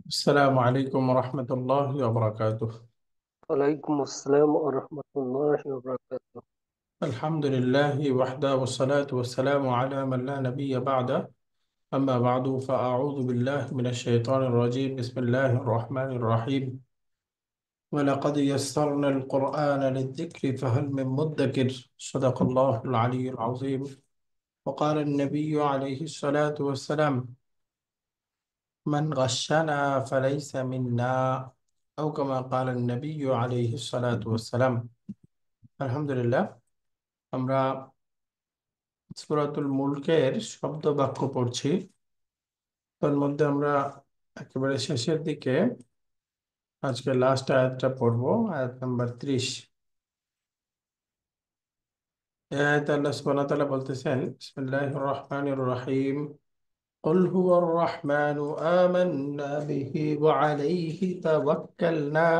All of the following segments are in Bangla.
السلام عليكم ورحمة الله وبركاته. وعليكم السلام ورحمة الله وبركاته. الحمد لله وحده والصلاة والسلام على من لا نبي بعده. أما بعد فأعوذ بالله من الشيطان الرجيم. بسم الله الرحمن الرحيم. ولقد يسرنا القرآن للذكر فهل من مدكر. صدق الله العلي العظيم. وقال النبي عليه الصلاة والسلام: من غشنا فليس منا، أو كما قال النبي عليه الصلاة والسلام. الحمد لله। আমরা সূরাতুল মুলকের শব্দ বাক্য পড়ছি। তার মধ্যে আমরা একেবারে শেষের দিকে আজকে লাস্ট আয়াতটা পড়বো, আয়াত নাম্বার 30। এই আয়াতে আল্লাহ সুবহানাহু ওয়া তাআলা বলতেছেন, বিসমিল্লাহির রহমানির রহিম, قل هو الرحمن آمنا به وعليه توكلنا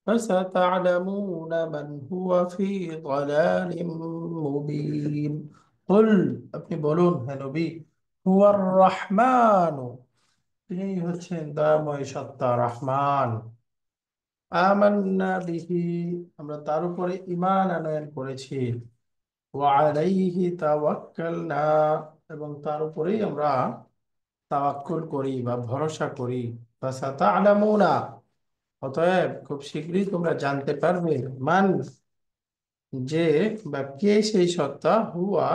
فستعلمون من هو في ضلال مبين। قل আপনি বলুন হে নবী, হুয়ার রহমান, তিনি হচ্ছেন দয়াময় সত্তা রহমান। আমান্না বিহি, আমরা তার উপরে ঈমান আনয়ন করেছি। ওয়া আলাইহি তাওয়াক্কালনা, এবং তার উপরেই আমরা তাওয়াক্কুল করি বা ভরসা করি। ফাসাতা'লামুনা, অতএব খুব শীঘ্রই তোমরা জানতে পারবে, মান, যে বা কে সেই সত্তা, হুয়া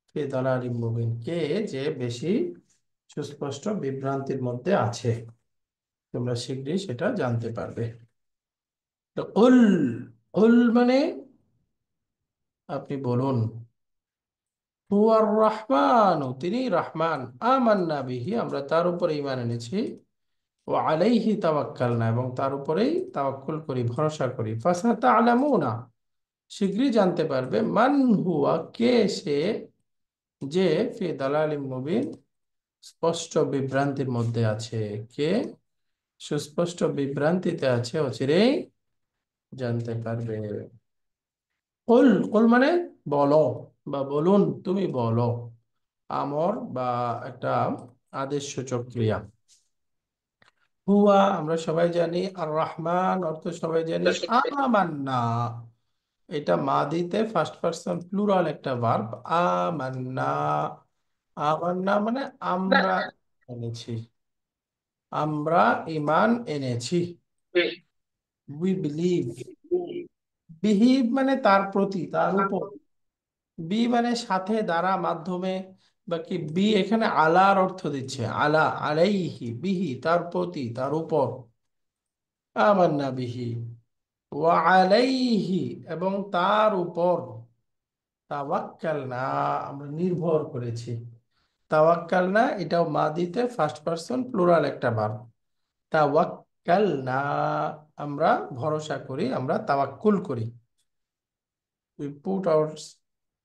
ফি দালালিম মুবিন, কে যে বেশি সুস্পষ্ট বিভ্রান্তির মধ্যে আছে। তোমরা শীঘ্রই সেটা জানতে পারবে। তো উল, উল মানে আপনি বলুন, হুয়ার রহমান, তিনি রহমান, আমান্না বিহি, আমরা তার উপরে ঈমান এনেছি, ও আলাইহি তাওয়াক্কালনা, এবং তার উপরেই তাওয়াক্কুল করি, ভরসা করি। ফাসাতা'লামুনা, শীঘ্রই জানতে পারবে, মান হুয়া, কে সে, যে ফি দালালিম মুবিন, স্পষ্ট বিভ্রান্তির মধ্যে আছে। কে সুস্পষ্ট বিভ্রান্তিতে আছে, অচিরেই জানতে পারবে। কুল, কুল মানে বলো বা বলুন, তুমি বলো। আমর বা একটা আদেশ সূচক ক্রিয়া। হুয়া আমরা সবাই জানি, আর রহমান অর্থ সবাই জানি। আমান্না, এটা মাদিতে ফার্স্ট পারসন প্লুরাল একটা ভার্ব। আমান্না, আমান্না মানে আমরা এনেছি, আমরা ঈমান এনেছি। We believe. বিহিভ মানে তার প্রতি, তার উপর। বি মানে সাথে, দ্বারা, মাধ্যমে, বা কি বি এখানে আলার অর্থ দিচ্ছে। আলা, আলাইহি, বিহি তার প্রতি, তার উপর। আমান্না বিহি ওয়া আলাইহি, এবং তার উপর। তাওয়াক্কালনা, আমরা নির্ভর করেছি। তাওয়াক্কালনা এটাও মাদিতে ফার্স্ট পারসন প্লুরাল একটা ভার্ব। তাওয়াক্কালনা, আমরা ভরসা করি, আমরা তাওয়াক্কুল করি। We put our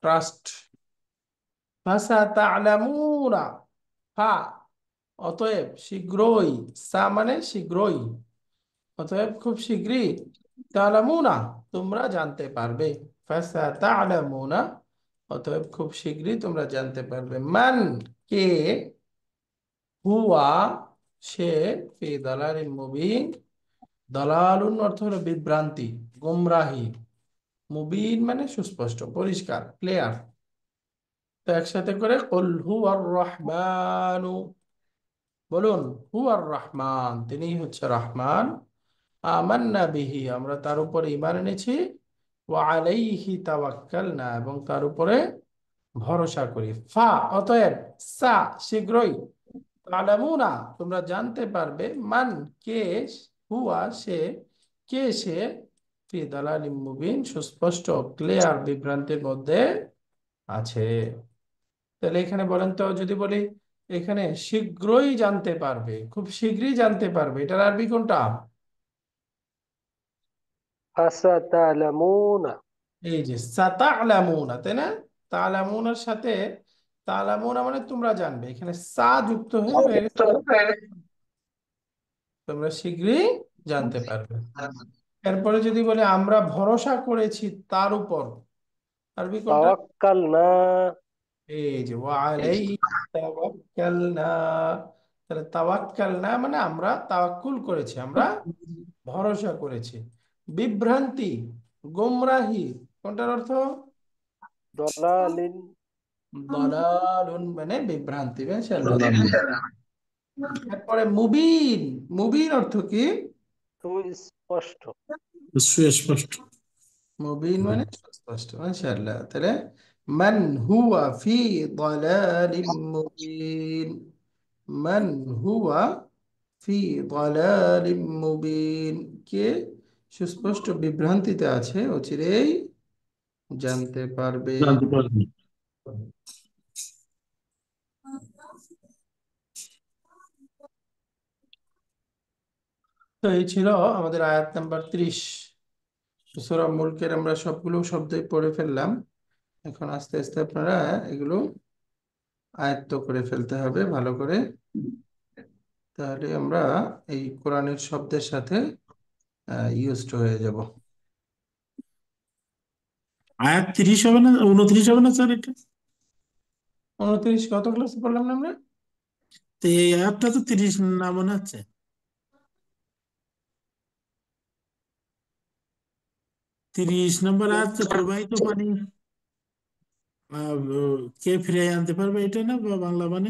trust. ফাসাতা'লামুনা, ফা অতএব, শীঘ্রই, সা মানে শীঘ্রই, অতএব খুব শীঘ্রই, তা'লামুনা তোমরা জানতে পারবে। ফাসাতা'লামুনা, অতএব খুব শীঘ্রই তোমরা জানতে পারবে, মান, কে, হুয়া সে, ফি দালালিন মুবিন, দালালুন অর্থ হলো বিভ্রান্তি, গোমরাহি, মুবিন মানে সুস্পষ্ট, পরিষ্কার, ক্লিয়ার। তো একসাথে করে কুল হুয়ার রহমানু, বলুন, হুয়ার রহমান, তিনি হচ্ছে রহমান। আমান্না বিহি, আমরা তার উপরে ঈমান এনেছি। ওয়া আলাইহি তাওয়াক্কালনা, এবং তার উপরে ভরসা করি। ফা অতএব, সা শীঘ্রই, তা'লামুনা তোমরা জানতে পারবে, মান কে, হুয়া সে, কে সে, ফি দালালিম মুবিন সুস্পষ্ট ক্লিয়ার বিভ্রান্তির মধ্যে আছে। তাহলে এখানে বলেন তো, যদি বলি এখানে শীঘ্রই জানতে পারবে, খুব শীঘ্রই জানতে পারবে, এটার আরবি কোনটা? فستعلمون. এই যে সাতা'লামুনা, তাই না? তা'লামুনার সাথে, তা'লামুনা মানে তোমরা জানবে, এখানে সা যুক্ত হয়ে গেছে, তোমরা শীঘ্রই জানতে পারবে। এরপরে যদি বলি আমরা ভরসা করেছি তার উপর, আরবি কোনটা? توكلنا. এই যে ওয়ালাইহি তাওয়াক্কালনা, তাহলে তাওয়াক্কালনা মানে আমরা তাওয়াক্কুল করেছি, আমরা ভরসা করেছি। বিভ্রান্তি, গোমরাহি, কোনটার অর্থ? দলালিন দালালুন মানে বিভ্রান্তি, ইনশাআল্লাহ। তারপরে মুবিন, মুবিন অর্থ কি? সুস্পষ্ট। সুস্পষ্ট। মুবিন মানে সুস্পষ্ট, মাশাআল্লাহ। তাহলে মান হুয়া ফি দালালিম মুবিন, মান হুয়া ফি দালালিম মুবিন, কে সুস্পষ্ট বিভ্রান্তিতে আছে, অচিরেই জানতে পারবে। জানতে পারবি। তো এই ছিল আমাদের আয়াত নাম্বার 30। সূরা মুলকের আমরা সবগুলো শব্দই পড়ে ফেললাম। এখন আস্তে আস্তে আপনারা এগুলো আয়ত্ত করে ফেলতে হবে ভালো করে, তাহলে আমরা এই কোরআনের শব্দের সাথে ইউজড হয়ে যাব। আয়াত 30 হবে না, 29 হবে না স্যার এটা? 29 কত ক্লাসে পড়লাম না আমরা? তো এই আয়াতটা তো 30 না মনে হচ্ছে। 30 নম্বর আয়াত, প্রবাহিত পানি কে ফিরিয়ে আনতে পারবে, এটা না বাংলা মানে?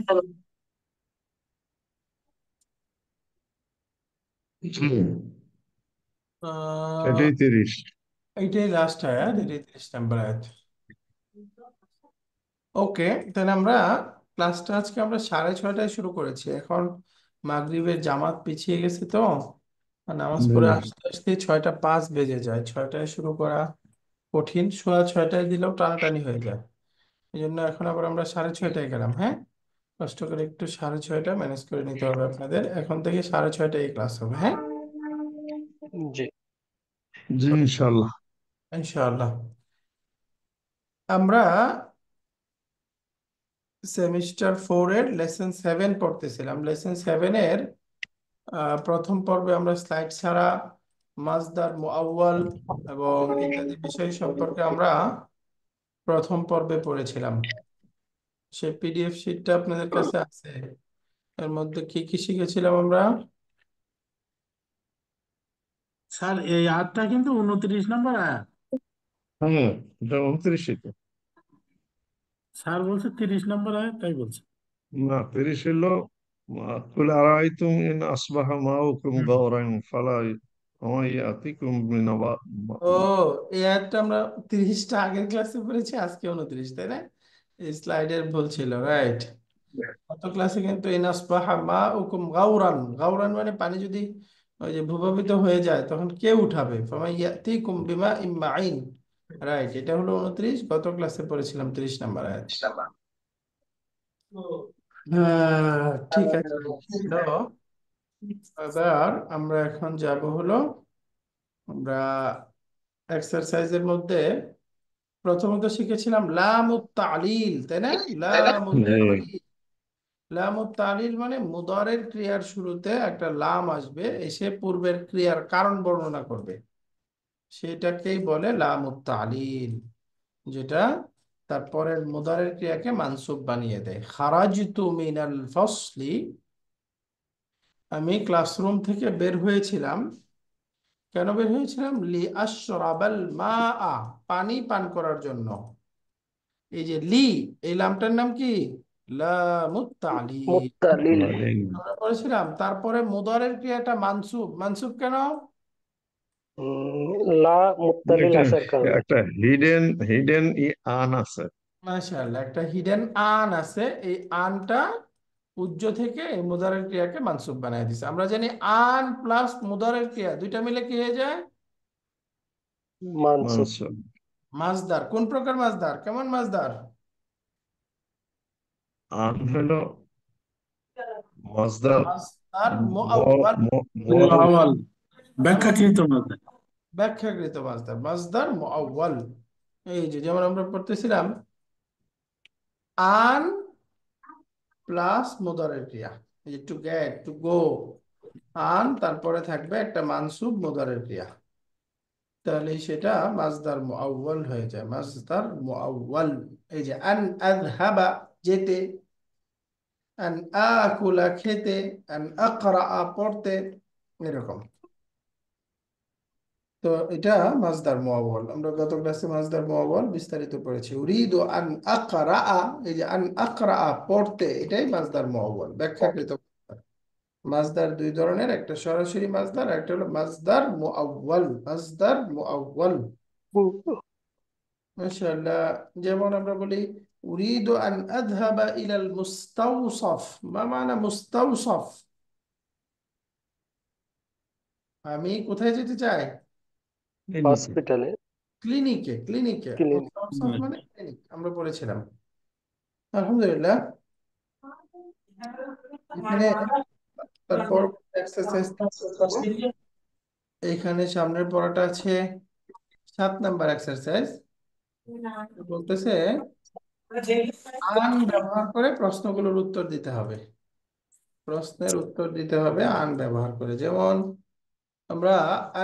হুম, আহ, এটাই 30। এইটাই লাস্ট আয়াত, এটাই 30 নাম্বার আয়াত। ওকে, তাহলে আমরা ক্লাসটা আজকে আমরা 6:30টায় শুরু করেছি। এখন মাগরিবের জামাত পিছিয়ে গেছে, তো আর নামাজ পড়ে আসতে আসতে 6টা 5 বেজে যায়। 6টায় শুরু করা কঠিন, 6:30টায় দিলেও টানাটানি হয়ে যায়। এই জন্য এখন আবার আমরা 6:30টায় গেলাম। হ্যাঁ, কষ্ট করে একটু 6:30টা ম্যানেজ করে নিতে হবে আপনাদের। এখন থেকে 6:30টায় এই ক্লাস হবে। হ্যাঁ, জি। জি ইনশাল্লাহ। ইনশাআল্লাহ। আমরা সেমিস্টার 4-এর লেসন 7 পড়তেছিলাম। লেসন 7-এর প্রথম পর্বে আমরা স্লাইড ছাড়া মাজদার, মুআউয়াল এবং ইত্যাদি বিষয় সম্পর্কে আমরা প্রথম পর্বে পড়েছিলাম। সেই পিডিএফ শিটটা আপনাদের কাছে আছে। এর মধ্যে কি কি শিখেছিলাম আমরা? স্যার এই আয়াতটা কিন্তু 29 নম্বর আয়াত। হ্যাঁ, এটা 29 তো। স্যার বলছে 30 নম্বর আয়াত, তাই বলছে। না, 30 হলো কুল আরাইতুম ইন আসবাহা মাউকুম হুম। গাওরান ফালা ইয়াতিকুম বিনাবা। ও, এই আয়াতটা আমরা 30টা আগের ক্লাসে পড়েছি, আজকে 29, তাই না? এই স্লাইডের ভুল ছিল, রাইট। গত ক্লাসে কিন্তু ইনাসবাহা মা উকুম গাউরান, গাউরান মানে পানি যদি ওই যে ভূভাবিত হয়ে যায় তখন কে উঠাবে? ফামাইয়াতিকুম বিমা ইম্মাইন, রাইট। এটা হলো 29, গত ক্লাসে পড়েছিলাম 30 নাম্বার আয়াত। ঠিক আছে। তো এবার আমরা এখন যাব হলো, আমরা এক্সারসাইজের মধ্যে প্রথমত শিখেছিলাম লামুত তালিল, তাই না? লামুত তালিল, লামুত তালিল মানে মুদারের ক্রিয়ার শুরুতে একটা লাম আসবে, এসে পূর্বের ক্রিয়ার কারণ বর্ণনা করবে, সেটাকেই বলে লামুত তালিল, যেটা তারপরের মুদারের ক্রিয়াকে মানসুব বানিয়ে দেয়। খারাজতু মিনাল ফসলি, আমি ক্লাসরুম থেকে বের হয়েছিলাম। কেন বের হয়েছিলাম? লি আশরাবাল মা, পানি পান করার জন্য। এই যে লি, এই লামটার নাম কি? লামুত তালিল। মুত্তালিল। আমরা বলেছিলাম তারপরে মুদারের ক্রিয়াটা মানসুব, মানসুব কেন? লা মুত্তালিল একটা আসার কারণে। একটা হিডেন হিডেন আন আছে। মাশাআল্লাহ, একটা হিডেন আন আছে, এই আনটা উজ্জ থেকে এই মুদারের ক্রিয়াকে মানসুব বানায় দিছে। আমরা জানি আন প্লাস মুদারের ক্রিয়া দুইটা মিলে কি হয়ে যায়? মানসুব। মানসুব। মাজদার। কোন প্রকার মাজদার? কেমন মাজদার? আন হলো মসদার মাজদার মুআউয়াল, আওয়াল ব্যাখ্যাকৃত মানে। ব্যাখ্যাকৃত মাজদার, মাজদার মুআউয়াল। এই যে যেমন আমরা পড়তেছিলাম আন প্লাস মুদারের ক্রিয়া, এই যে টু গেট, টু গো, আন তারপরে থাকবে একটা মানসুব মুদারের ক্রিয়া, তাহলে সেটা মাজদার মুআউয়াল হয়ে যায়, মাজদার মুআউয়াল। এই যে আন আযহাবা যেতে, আন আকুলা খেতে, আন আকরা পড়তে, এরকম। তো এটা মাসদার মুআওয়াল, আমরা গত ক্লাসে মাসদার মুআওয়াল বিস্তারিত পড়েছি। উরিদু আন আকরা, এই যে আন আকরা পড়তে, এটাই মাসদার মুআওয়াল ব্যাখ্যাকৃত। মাসদার দুই ধরনের, একটা সরাসরি মাসদার, একটা হলো মাসদার মুআওয়াল। মাসদার মুআওয়াল, মাশাআল্লাহ। যেমন আমরা বলি উরিদু আন আযহাবা ইলাল মুস্তাওসাফ। মা মানা মুস্তাওসাফ? আমি কোথায় যেতে চাই? হসপিটালে। ক্লিনিকে। ক্লিনিকে ক্লিনিক। মুস্তাওসাফ মানে ক্লিনিক, আমরা পড়েছিলাম। আলহামদুলিল্লাহ। এখানে তারপর এক্সারসাইজ এখানে সামনের পড়াটা আছে 7 নাম্বার এক্সারসাইজ। বলতেছে আন ব্যবহার করে প্রশ্নগুলোর উত্তর দিতে হবে। প্রশ্নের উত্তর দিতে হবে আন ব্যবহার করে। যেমন আমরা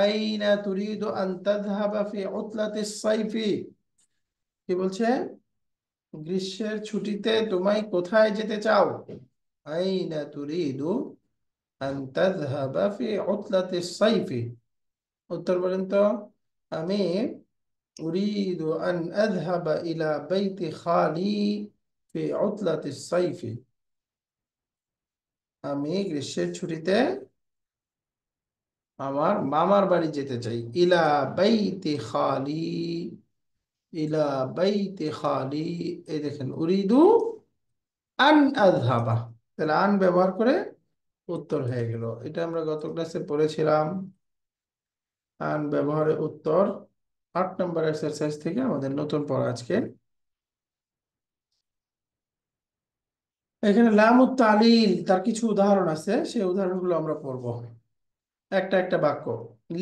আইনা তুরিদু আন তাযহাবা ফি উতলাতিস সাইফি, কি বলছে? গ্রীষ্মের ছুটিতে তুমি কোথায় যেতে চাও? আইনা তুরিদু আন তাযহাবা ফি উতলাতিস সাইফি। উত্তর বলেন তো। আমি উরিদু আন আযহাবা ইলা বাইতি খালি ফি উতলাতিস সাইফি। আমি গ্রীষ্মের ছুটিতে আমার মামার বাড়ি যেতে চাই। ইলা বাইতি খালি, ইলা বাইতি খালি। এই দেখেন উরিদু আন আযহাবা, তাহলে আন ব্যবহার করে উত্তর হয়ে গেল। এটা আমরা গত ক্লাসে পড়েছিলাম। আন ব্যবহারে উত্তর 8 নাম্বার এক্সারসাইজ থেকে আমাদের নতুন পড়া আজকে। এখানে লামুত তালিল, তার কিছু উদাহরণ আছে, সেই উদাহরণগুলো আমরা পড়বো একটা একটা বাক্য।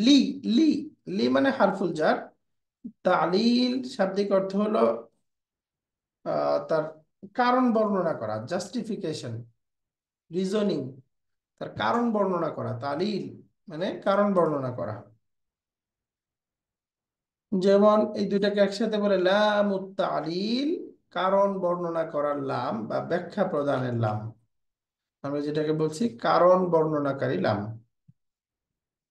লি, লি, লি মানে হারফুল জার। তালিল শাব্দিক অর্থ হলো তার কারণ বর্ণনা করা, জাস্টিফিকেশন, রিজনিং, তার কারণ বর্ণনা করা। তালিল মানে কারণ বর্ণনা করা। যেমন এই দুইটাকে একসাথে বলে লামুত তালিল, কারণ বর্ণনা করার লাম বা ব্যাখ্যা প্রদানের লাম। আমরা যেটাকে বলছি কারণ বর্ণনাকারী লাম।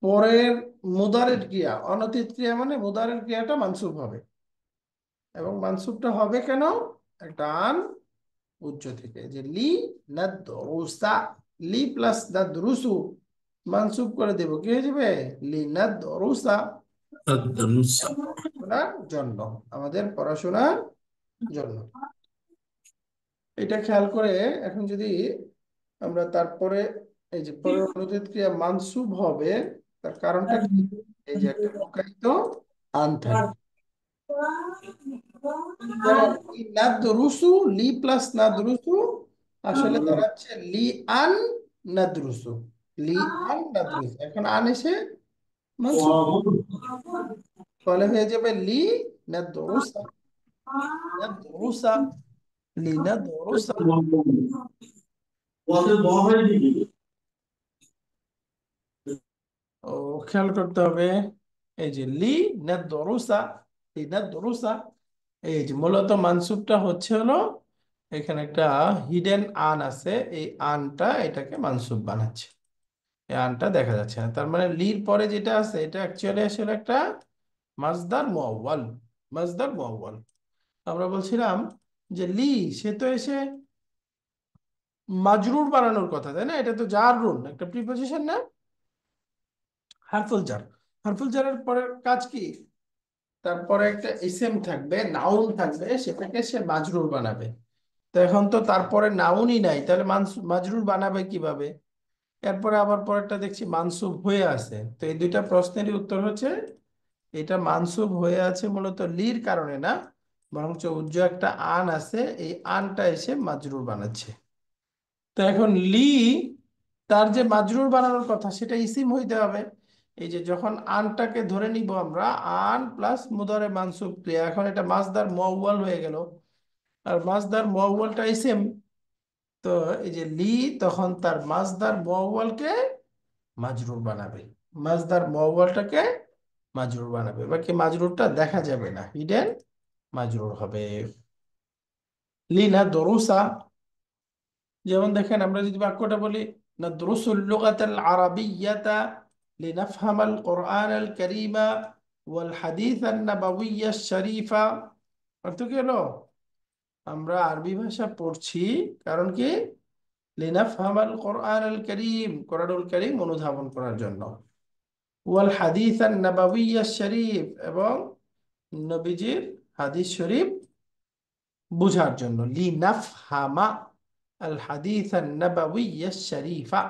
পরের মুদারের ক্রিয়া, অনতীত ক্রিয়া মানে মুদারের ক্রিয়াটা মানসুব হবে, এবং মানসুবটা হবে কেন? একটা আন উচ্চ থেকে, যে লি নাদরুসা, লি প্লাস নাদরুসু মানসুব করে দেব, কি হয়ে যাবে? লি নাদরুসা, পড়াশোনার জন্য, আমাদের পড়াশোনার জন্য। এটা খেয়াল করে এখন যদি আমরা তারপরে এই যে পরের অনুদ্বীত ক্রিয়া মানসুব হবে, তার কারণটা কি? এই যে একটা লুকায়িত আন থাকবে। যেমন লি নাদরুসু, লি প্লাস নাদরুসু আসলে দাঁড়াচ্ছে লি আন নাদরুসু। লি আন নাদরুসু, এখন আন এসে মানসুব, ফলে হয়ে যাবে লি নাদরুসা, নাদরুসা, লি নাদরুসা। ও খেয়াল করতে হবে, এই যে লি নাদরুসা, লি নাদরুসা, এই যে মূলত মানসুবটা হচ্ছে হলো এখানে একটা হিডেন আন আছে, এই আনটা এটাকে মানসুব বানাচ্ছে। এই আনটা দেখা যাচ্ছে না, তার মানে লির পরে যেটা আছে এটা অ্যাকচুয়ালি আসলে একটা মাজদার মুআওয়াল। মাজদার মুআওয়াল। আমরা বলছিলাম যে লি, সে তো এসে মাজরুর বানানোর কথা, তাই না? এটা তো জাররুন, একটা প্রিপোজিশন না, হারফুল জার। হারফুল জারের পরের কাজ কি? তারপরে একটা ইসেম থাকবে, নাউন থাকবে, সেটাকে সে মাজরুর বানাবে। তো এখন তো তারপরে নাউনই নাই, তাহলে মাজরুর বানাবে কিভাবে? এরপরে আবার পরেরটা দেখছি মানসুব হয়ে আছে। তো এই দুইটা প্রশ্নেরই উত্তর হচ্ছে এটা মানসুব হয়ে আছে মূলত লির কারণে না, বরঞ্চ উজ্জ একটা আন আছে, এই আনটা এসে মাজরুর বানাচ্ছে। তো এখন লি, তার যে মাজরুর বানানোর কথা সেটা ইসিম হইতে হবে। এই যে যখন আনটাকে ধরে নিব আমরা, আন প্লাস মুদারে মানসুব ক্রিয়া, এখন এটা মাজদার মুআওয়াল হয়ে গেল। আর মাজদার মুআওয়ালটা ইসিম। তো এই যে লি, তখন তার মাজদার মুআওয়ালকে মাজরুর বানাবে, মাজদার মুআওয়ালটাকে মাজরুর বানাবে, বাকি মাজরুরটা দেখা যাবে না, হিডেন মাজরুর হবে। লিনাদরুসা, যেমন দেখেন আমরা যদি বাক্যটা বলি নাদরুসুল লুগাতাল আরাবিয়্যাতা লিনাফহামাল কুরআনাল কারীমা ওয়াল হাদিসান নাবাউইয়্যাশ শরীফা, অর্থ কি হলো? আমরা আরবি ভাষা পড়ছি কারণ কি? লিনাফহামাল কুরআনাল কারীম, কোরআনুল কারীম অনুধাবন করার জন্য। ওয়াল হাদিসান নাবাউইয়্যাশ শরীফ, এবং নবীজির হাদিস শরীফ বুঝার জন্য। লিনাফহামা আল হাদিসান নাবাউইয়্যাশ শরীফা,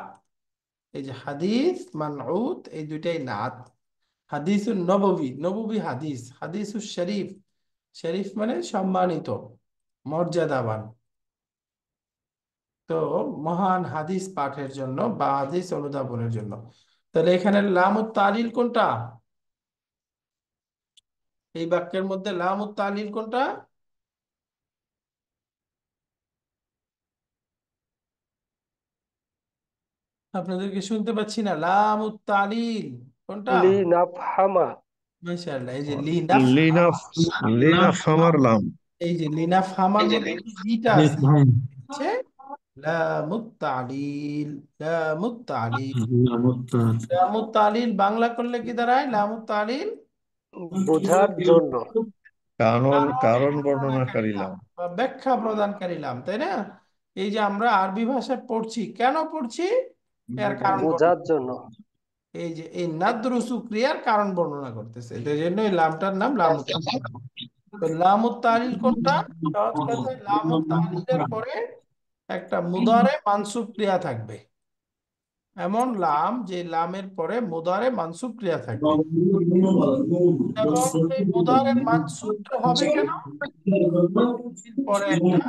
এই যে হাদিস মানউত, এই দুইটাই নাত। হাদিসুন নববী, নববী হাদিস, হাদিসুস শরীফ, শরীফ মানে সম্মানিত, মর্যাদাবান। তো মহান হাদিস পাঠের জন্য বা হাদিস অনুধাবনের জন্য। তাহলে এখানে লামুত তালিল কোনটা? এই বাক্যের মধ্যে লামুত তালিল কোনটা? আপনাদেরকে শুনতে পাচ্ছি না, লামুত তালিল কোনটা? লিনাফহামা। মাশাআল্লাহ, এই যে লিনাফ, লিনাফ, লিনাফ আমার লাম। এই যে লিনাফ হামার মধ্যে যে লিটা বেশ আছে ভালো। হচ্ছে লামুত তালিল। লামুত তালিল, নামতা। লামুত তালিল বাংলা করলে কি দাঁড়ায়? লামুত তালিল বোঝার জন্য। কারণ, কারণ কারণ বর্ণনাকারী বর্ণনাকারী লাম লাম। বা ব্যাখ্যা প্রদানকারী লাম, তাই না? এই যে আমরা আরবি ভাষা পড়ছি, কেন পড়ছি? এর কারণ বোঝার বর্ণনা। জন্য। এই যে এই নাদ্রুসু ক্রিয়ার কারণ বর্ণনা করতেছে, এই জন্য এই লামটার নাম লামুত তালিল। তো লামুত তালিল কোনটা? সহজ কথায় লামুত তালিলের পরে একটা মুদারে মানসুব ক্রিয়া থাকবে, এমন লাম যে লামের পরে মুদারে মানসুব ক্রিয়া থাকবে। এবং এই মুদারের মানসুবটা হবে কেন? এর পরে একটা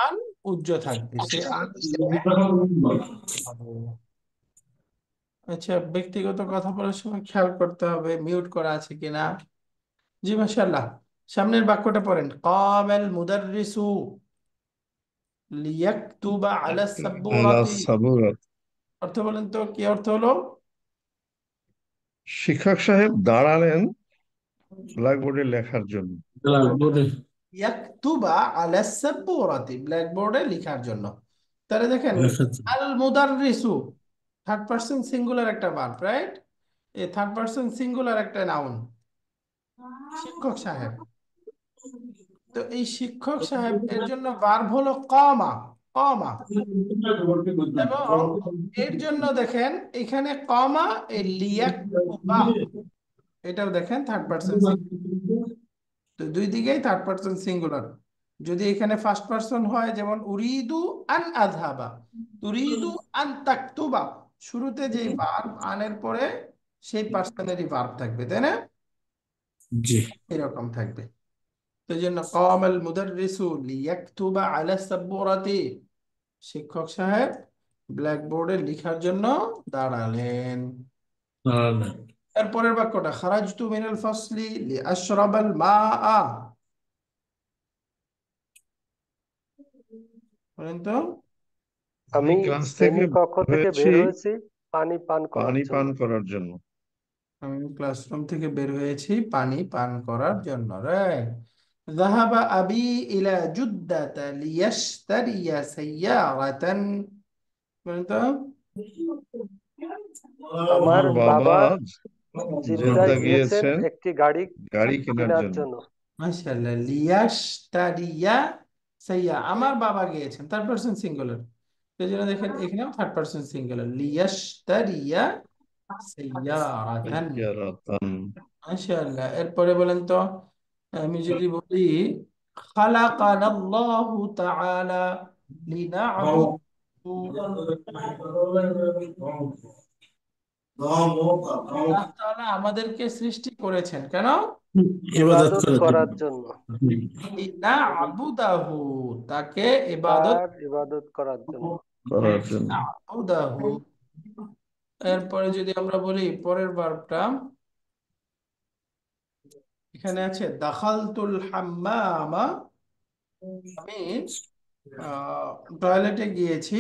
আন উজ্জ থাকবে, সে আন উজ্জে হবে। আচ্ছা, ব্যক্তিগত কথা বলার সময় খেয়াল করতে হবে মিউট করা আছে কিনা। জি মাশাআল্লাহ। সামনের বাক্যটা পড়েন, কামাল মুদাররিসু লিয়াকতুবা আলা আলা সাব্বুরাতি। সাবুরাত, অর্থ বলেন তো, কি অর্থ হলো? শিক্ষক সাহেব দাঁড়ালেন ব্ল্যাকবোর্ডে লেখার জন্য। বোর্ডে। ইয়াকতুবা আলা সাব্বুরাতি, ব্ল্যাকবোর্ডে লেখার জন্য। তাহলে দেখেন, দেখাচ্ছে। আল মুদাররিসু থার্ড পারসন সিঙ্গুলার একটা ভার্ব, রাইট? এই থার্ড পারসন সিঙ্গুলার একটা নাউন, শিক্ষক সাহেব। তো এই শিক্ষক সাহেব এর জন্য ভার্ব হলো কামা, কামা। এবং এর জন্য দেখেন এখানে কমা, এই লিয়াকতুবা, এটাও দেখেন থার্ড পারসন। তো দুই দিকেই থার্ড পারসন সিঙ্গুলার। যদি এখানে ফার্স্ট পারসন হয়, যেমন উরিদু আন আযহাবা, তুরিদু আন তাকতুবা, শুরুতে যেই ভার্ব আনের পরে সেই পার্সনেরই ভার্ব থাকবে, তাই না? জি। এরকম থাকবে। তো এই জন্য কামাল মুদাররিসু লিয়াকতুবা আলা সাব্বুরাতি, শিক্ষক সাহেব ব্ল্যাকবোর্ডে লেখার জন্য দাঁড়ালেন। এরপরের বাক্যটা, খারাজতু মিনাল ফাসলি লিআশরাবাল মাআ, বলেন তো। আমি আমি ক্লাস থেকে শ্রেণীকক্ষ থেকে হয়েছি বের হয়েছি পানি পান করার পানি পান জন্য। করার জন্য। আমি ক্লাসরুম থেকে বের হয়েছি পানি পান করার জন্য, রাইট? ذهب أبي إلى جدة ليشتري سيارة، বলেন তো। আমার আমার বাবা বাবা জিদ্দায় জেদ্দা গিয়েছেন গিয়েছেন একটি গাড়ি গাড়ি কেনার কেনার জন্য। জন্য। মাশাআল্লাহ, লিয়াশতারিয়া সাইয়া, আমার বাবা গিয়েছেন, থার্ড পারসন সিঙ্গুলার। সেই জন্য দেখেন এখানেও থার্ড পারসন সিঙ্গুলার, লিয়াশতারিয়া সাইয়ারাতান। ইয়ারাতান। মাশাআল্লাহ। এরপরে বলেন তো, আমি যদি বলি খালাকানাল্লাহু তাআলা লিনা'বুদু, আল্লাহ তাআলা আমাদেরকে সৃষ্টি করেছেন কেন? ইবাদত ইবাদত করার জন্য। করার জন্য। লিনা'বুদাহু, তাকে ইবাদত তার ইবাদত করার জন্য। করার জন্য। না'বুদাহু। এরপরে যদি আমরা বলি পরের ভার্বটা, এখানে আছে দাখালতুল হাম্মামা, আমি টয়লেটে গিয়েছি,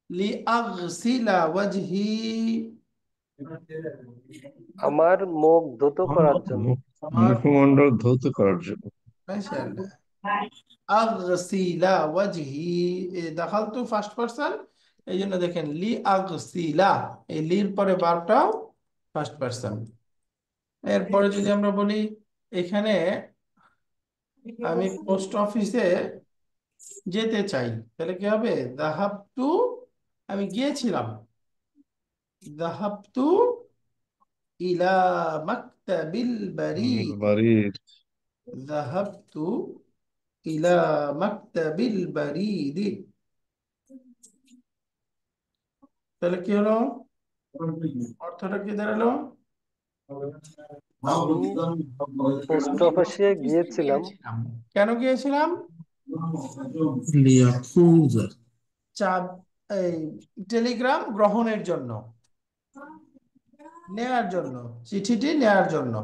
লিআগসিলা ওয়াজহি, আমার মুখ ধুত করার জন্য। মুখ, আমার মুখমণ্ডল ধৌত করার জন্য। মাশাআল্লাহ, আগসিলা ওয়াজহি, দাখালতু ফার্স্ট পারসন, এই জন্য দেখেন লি আগসিলা, এই লির পরে ভার্বটাও ফার্স্ট পারসন। এরপরে যদি আমরা বলি এখানে আমি পোস্ট অফিসে যেতে চাই, তাহলে কি হবে? যাহাবতু, আমি গিয়েছিলাম, যাহাবতু ইলা মাকতাবিল বারিদ, বাড়ির যাহাবতু ইলা মাকতাবিল বারিদ, তাহলে কি হলো? অর্থটা কি দাঁড়ালো? আমি পোস্ট অফিসে গিয়েছিলাম গিয়েছিলাম। কেন গিয়েছিলাম? লিয়াখুযা। চাপ, এই টেলিগ্রাম গ্রহণের জন্য, নেয়ার জন্য, চিঠিটি নেয়ার জন্য।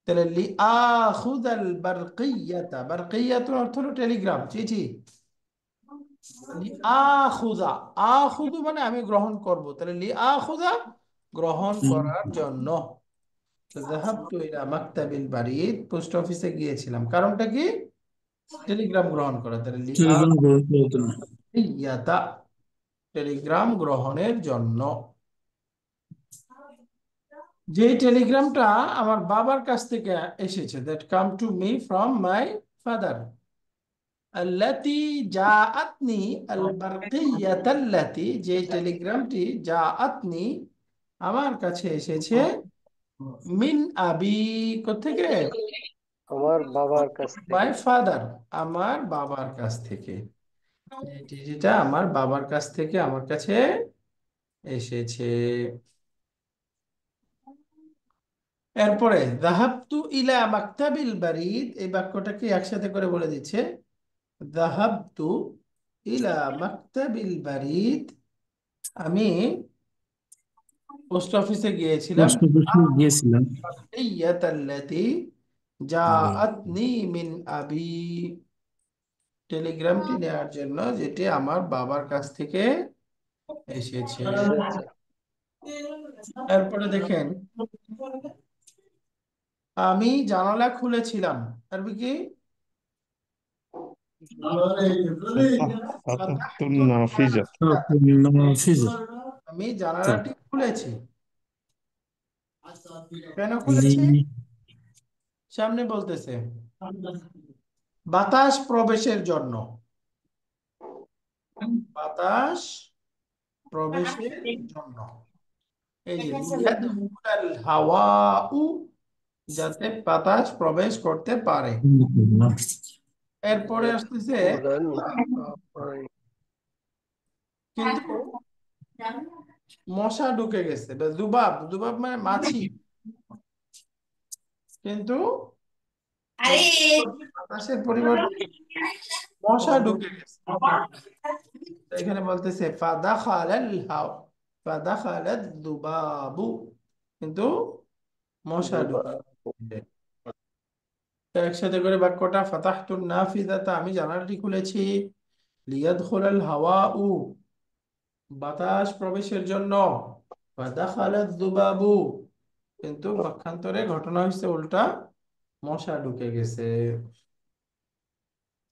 তাহলে লি আখুদাল বারকিয়াতা, বারকিয়াতুর অর্থ হলো টেলিগ্রাম, চিঠি। লি আখুদা, আখুদু মানে আমি গ্রহণ করব, তাহলে লি আখুদা গ্রহণ করার জন্য। তো যাহাবতু ইলা মাকতাবিল বারিদ, পোস্ট অফিসে গিয়েছিলাম, কারণটা কি? টেলিগ্রাম গ্রহণ করা, তাহলে লি টেলিগ্রাম গ্রহণ করতো না। আখিয়াতা, টেলিগ্রাম গ্রহণের জন্য। যে টেলিগ্রামটা আমার বাবার কাছ থেকে এসেছে, that came to me from my father. আল্লাতি জাআতনি, আল বারকিয়াতাল্লাতি, যে টেলিগ্রামটি জাআতনি আমার কাছে এসেছে, মিন আবি, কোত্থেকে? আমার বাবার কাছ মাই থেকে। ফাদার, আমার বাবার কাছ থেকে। এই চিঠিটা আমার বাবার কাছ থেকে আমার কাছে এসেছে। এরপরে যাহাবতু ইলা মাকতাবিল বারিদ, এই বাক্যটাকে একসাথে করে বলে দিচ্ছে। যাহাবতু ইলা মাকতাবিল বারিদ, আমি পোস্ট অফিসে গিয়েছিলাম। পোস্ট অফিসে গিয়েছিলাম। ইয়াতাল্লাতি জাআতনি মিন আবি, টেলিগ্রামটি নেওয়ার জন্য যেটি আমার বাবার কাছ থেকে এসেছে। এসেছে। এরপরে দেখেন আমি জানালা খুলেছিলাম, আরবি কি? ফাতাহতুন ফাতাহতু নাফিজাত। নাফিজা। আমি জানালাটি খুলেছি। কেন লি খুলেছি? সামনে বলতেছে বাতাস প্রবেশের জন্য, বাতাস প্রবেশের জন্য। এই যে লিয়াদখুলাল হাওয়াউ, যাতে বাতাস প্রবেশ করতে পারে। এরপরে আসতেছে ইয়াদখুলাল হাওয়াই। কিন্তু মশা ঢুকে গেছে, বা জুবাব, জুবাব মানে মাছি, কিন্তু বাতাসের পরিবর্তে মশা ঢুকে গেছে। তো এখানে বলতেছে ফাদাখালাল হাওয়া, ফাদাখালাদ যুবাবু, কিন্তু মশা ঢুকে দুবার। গেছে। তো একসাথে করে বাক্যটা, ফাতাহতুন নাফিযাতা, আমি জানালাটি খুলেছি, লিয়াদখুলাল হাওয়াউ, বাতাস প্রবেশের জন্য, ফাদাখালাদ যুবাবু, কিন্তু পক্ষান্তরে ঘটনা হয়েছে উল্টা, মশা ঢুকে গেছে।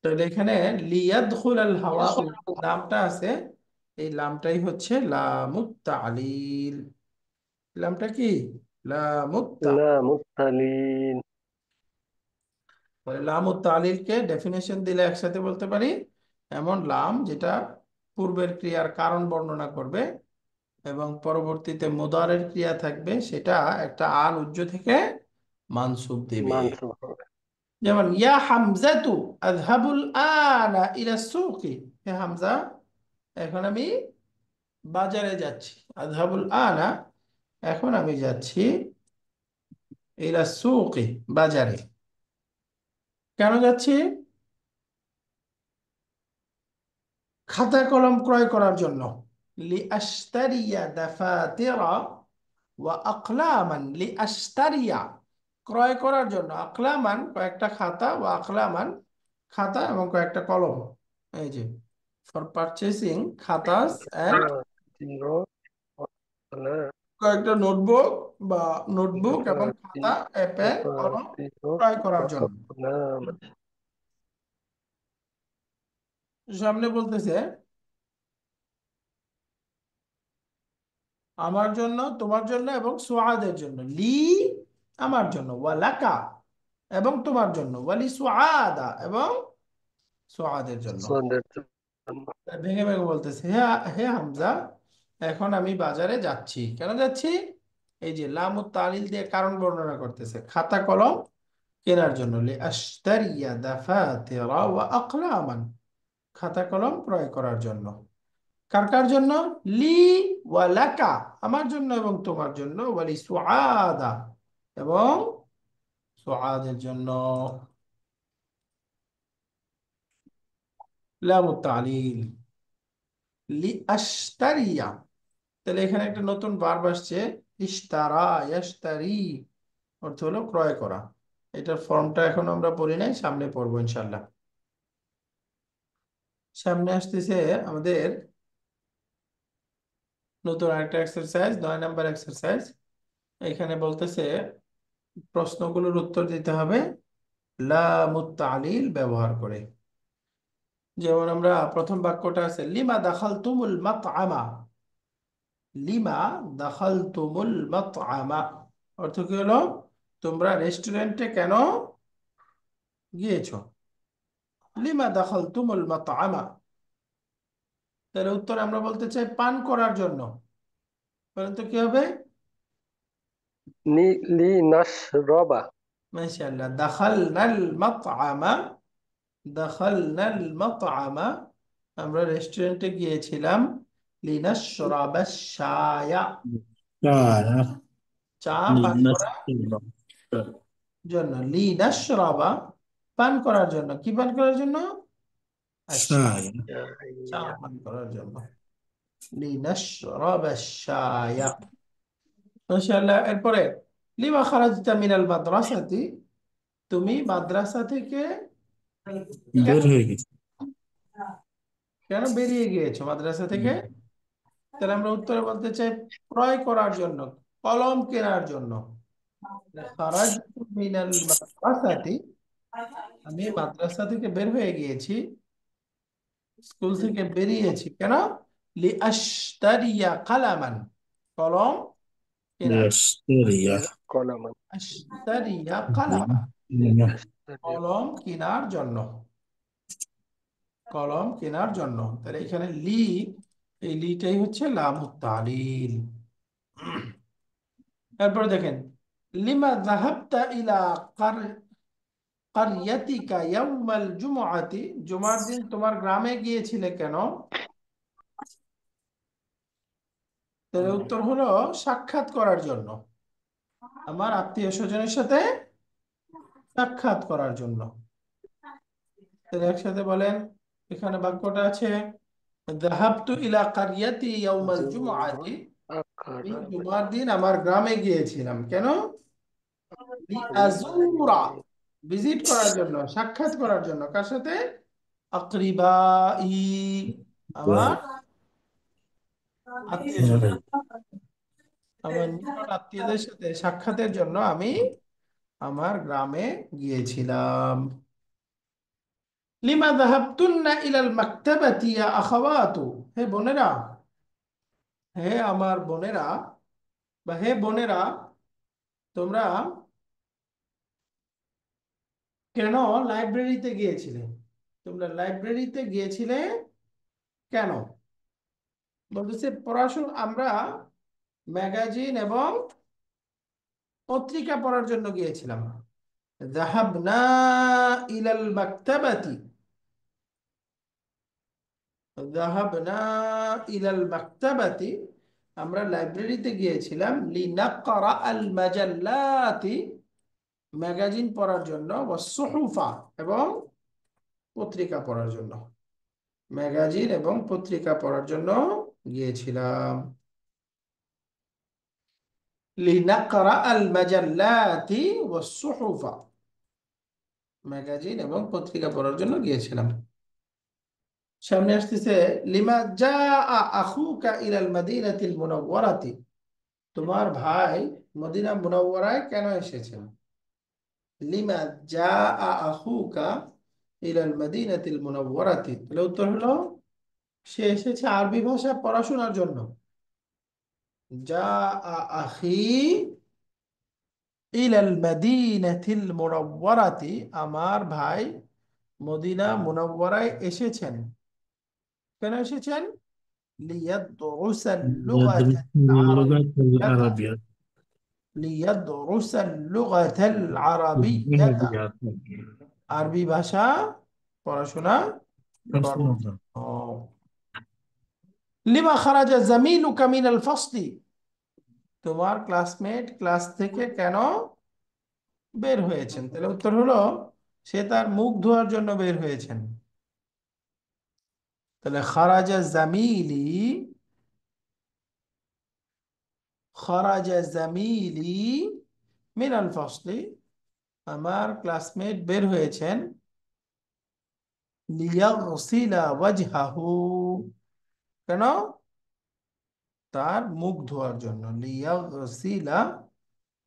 তাহলে এখানে লিয়াদখুলাল হাওয়াউ লামটা আছে, এই লামটাই হচ্ছে লামুত তালিল। লামটা কি? লামুত তালিল। লামুত্তালিন। লামুত তালিলকে ডেফিনেশন দিলে একসাথে বলতে পারি এমন লাম যেটা পূর্বের ক্রিয়ার কারণ বর্ণনা করবে এবং পরবর্তীতে মুদারের ক্রিয়া থাকবে, সেটা একটা আল উজ্জ থেকে মানসুব দিবে। মানসুব হবে। যেমন ইয়া হামজাতু আযহাবুল আনা ইলা সুকি, হে হামজা, এখন আমি বাজারে যাচ্ছি। আযহাবুল আনা, এখন আমি যাচ্ছি, ইলা সুকি, বাজারে। কেন যাচ্ছি? খাতা কলম ক্রয় করার জন্য। লি আশতারিয়া দাফাতিরা ওয়া আকলামান, লি আশতারিয়া ক্রয় করার জন্য, আকলামান কয়েকটা খাতা, ওয়া আকলামান খাতা এবং কয়েকটা কলম। এই যে ফর পারচেসিং খাতাস এন্ড জিরো ওয়ালা কয়েকটা নোটবুক, বা নোটবুক এবং দাফাতি খাতা, পেন, কলম দাফাতিরো ক্রয় করার ওয়া জন্য। আকলাম। সামনে বলতেছে আমার জন্য, তোমার জন্য এবং সুআদের জন্য। লি আমার জন্য, ওয়ালাকা এবং তোমার জন্য, ওয়ালি সুআদা এবং সুআদের জন্য। সুদের জন্য। ভেঙে ভেঙে বলতেছে, হে হে হামজা, এখন আমি বাজারে যাচ্ছি। কেন যাচ্ছি? এই যে লামুত তালিল দিয়ে কারণ বর্ণনা করতেছে, খাতা কলম কেনার জন্য। লি আশতারিয়া দাফাতিরা ওয়া আকলামান, খাতা কলম ক্রয় করার জন্য। কার কার জন্য? লি ওয়া লাকা, আমার জন্য এবং তোমার জন্য, ওয়ালি সুআদা এবং সুআদের জন্য। লামুত তালিল লি আশতারিয়া, তাহলে এখানে একটা নতুন ভার্ব আসছে, ইশতারা ইয়াশতারি, অর্থ হলো ক্রয় করা। এটার ফর্মটা এখন আমরা পড়ি নাই, সামনে পড়বো ইনশাল্লাহ। সামনে আসতেছে আমাদের নতুন আরেকটা এক্সারসাইজ, 9 নম্বর এক্সারসাইজ। এখানে বলতেছে প্রশ্নগুলোর উত্তর দিতে হবে লামুত তালিল ব্যবহার করে। যেমন আমরা প্রথম বাক্যটা আছে, লিমা দাখালতুমুল মাতআমা। লিমা দাখালতুমুল মাতআমা, অর্থ কি হলো? তোমরা রেস্টুরেন্টে কেন গিয়েছো? লিমা দাখালতুমুল মাতআমা, তাহলে উত্তর আমরা বলতে চাই পান করার জন্য। পরন্তু কি হবে? লি নাশরাবা। মাশাআল্লাহ, দাখালনাল মাতআমা, দাখালনাল মাতআমা, আমরা রেস্টুরেন্টে গিয়েছিলাম। লিনাশরাবাশ শায়া, কারা চা পান করার লিনাসিবা জন্য। লিনাশরাবা, পান করার জন্য। কি পান করার জন্য? আচ্ছা, সায়া চা পান করার জন্য। লিনাশরাবাশ শায়া। মাশাআল্লাহ। এরপরে, লিমা খারাজতা মিনাল মাদ্রাসাতি, তুমি মাদ্রাসা থেকে কেন বের হয়ে গেছে। কেন বেরিয়ে গিয়েছো মাদ্রাসা থেকে? তাহলে আমরা উত্তরে বলতে চাই ক্রয় করার জন্য, কলম কেনার জন্য। খারাজতু মিনাল মাদ্রাসাতি, আমি মাদ্রাসা থেকে বের হয়ে গিয়েছি, স্কুল থেকে বেরিয়েছি। কেন? লি আশতারিয়া কালামান, কলম কেনার। ইয়াশতারিয়া কলামান। আশতারিয়া কালামান, কলম কেনার জন্য, কলম কেনার জন্য। তাহলে এখানে লি, এই লিটাই হচ্ছে লামুত তালিল। তারপরে দেখেন, লিমা যাহাবতা ইলা কারয়াতিকা ইয়াউমাল জুমআতি, জুমার দিন তোমার গ্রামে গিয়েছিলে কেন? তাহলে উত্তর হলো সাক্ষাৎ করার জন্য, আমার আত্মীয় স্বজনের সাথে সাক্ষাৎ করার জন্য। তাহলে একসাথে বলেন, এখানে বাক্যটা আছে, যাহাবতু ইলা কারয়াতি ইয়াউমাল জুমআতি, আমি আকারা জুমার দিন আমার গ্রামে গিয়েছিলাম। কেন? লিআজুরা, ভিজিট করার জন্য, সাক্ষাৎ করার জন্য। কার সাথে? আকরিবাই, আমার আত্মীয় স্বজন, আমার নিকট আত্মীয়দের সাথে সাক্ষাতের জন্য আমি আমার গ্রামে গিয়েছিলাম। লিমা যাহাবতুন্না ইলাল মাকতাবাতি ইয়া আখাওয়াতু, হে বোনেরা, হে আমার বোনেরা, বা হে বোনেরা, তোমরা কেন লাইব্রেরিতে গিয়েছিলে? তোমরা লাইব্রেরিতে গিয়েছিলে কেন? বলতেছে পড়াশোনা, আমরা ম্যাগাজিন এবং পত্রিকা পড়ার জন্য গিয়েছিলাম। যাহাবনা ইলাল মাকতাবাতি, যাহাবনা ইলাল মাকতাবাতি, আমরা লাইব্রেরিতে গিয়েছিলাম। লিনাকরা আল মাজাল্লাতি, ম্যাগাজিন পড়ার জন্য। ওয়াসসুহুফা, এবং পত্রিকা পড়ার জন্য। ম্যাগাজিন এবং পত্রিকা পড়ার জন্য গিয়েছিলাম। লিনাকরা আল মাজাল্লাতি ওয়াসসুহুফা, ম্যাগাজিন এবং পত্রিকা পড়ার জন্য গিয়েছিলাম। সামনে আসতেছে, লিমা জাআ আখুকা ইলাল মাদিনাতিল মুনাওয়ারাতি, তোমার ভাই মদিনা মুনাওয়ারায় কেন এসেছেন? লিমা জাআ আখুকা, ইলাল মাদিনাতিল মুনাওয়ারাতি, তাহলে উত্তর হলো সে এসেছে আরবি ভাষা পড়াশোনার জন্য। যা আখি ইলাল মাদিনাতিল মুনাওয়ারাতি, আমার ভাই মদিনা মুনাওয়ারায় এসেছেন। কেন এসেছেন? লিয়াদরুসাল يدرس লুগাতাল اللغة আরাবিয়্যাতা, العربية. লিয়াদরুসাল লুগাতাল আরাবিয়্যাতা, আরবি ভাষা পড়াশোনা করার أصلا. জন্য। লিমা খারাজা জামিলুকা মিনাল ফাসলি, তোমার ক্লাসমেট ক্লাস থেকে কেন বের হয়েছেন? তাহলে উত্তর হলো সে তার মুখ ধোয়ার জন্য বের হয়েছেন। তাহলে খারাজা জামিলি, খারাজা জামিলি মিনাল ফাসলি, আমার ক্লাসমেট বের হয়েছেন লিয়াগসিলা ওয়াজহাহু, কেন? তার মুখ ধোয়ার জন্য। লিয়াগসিলা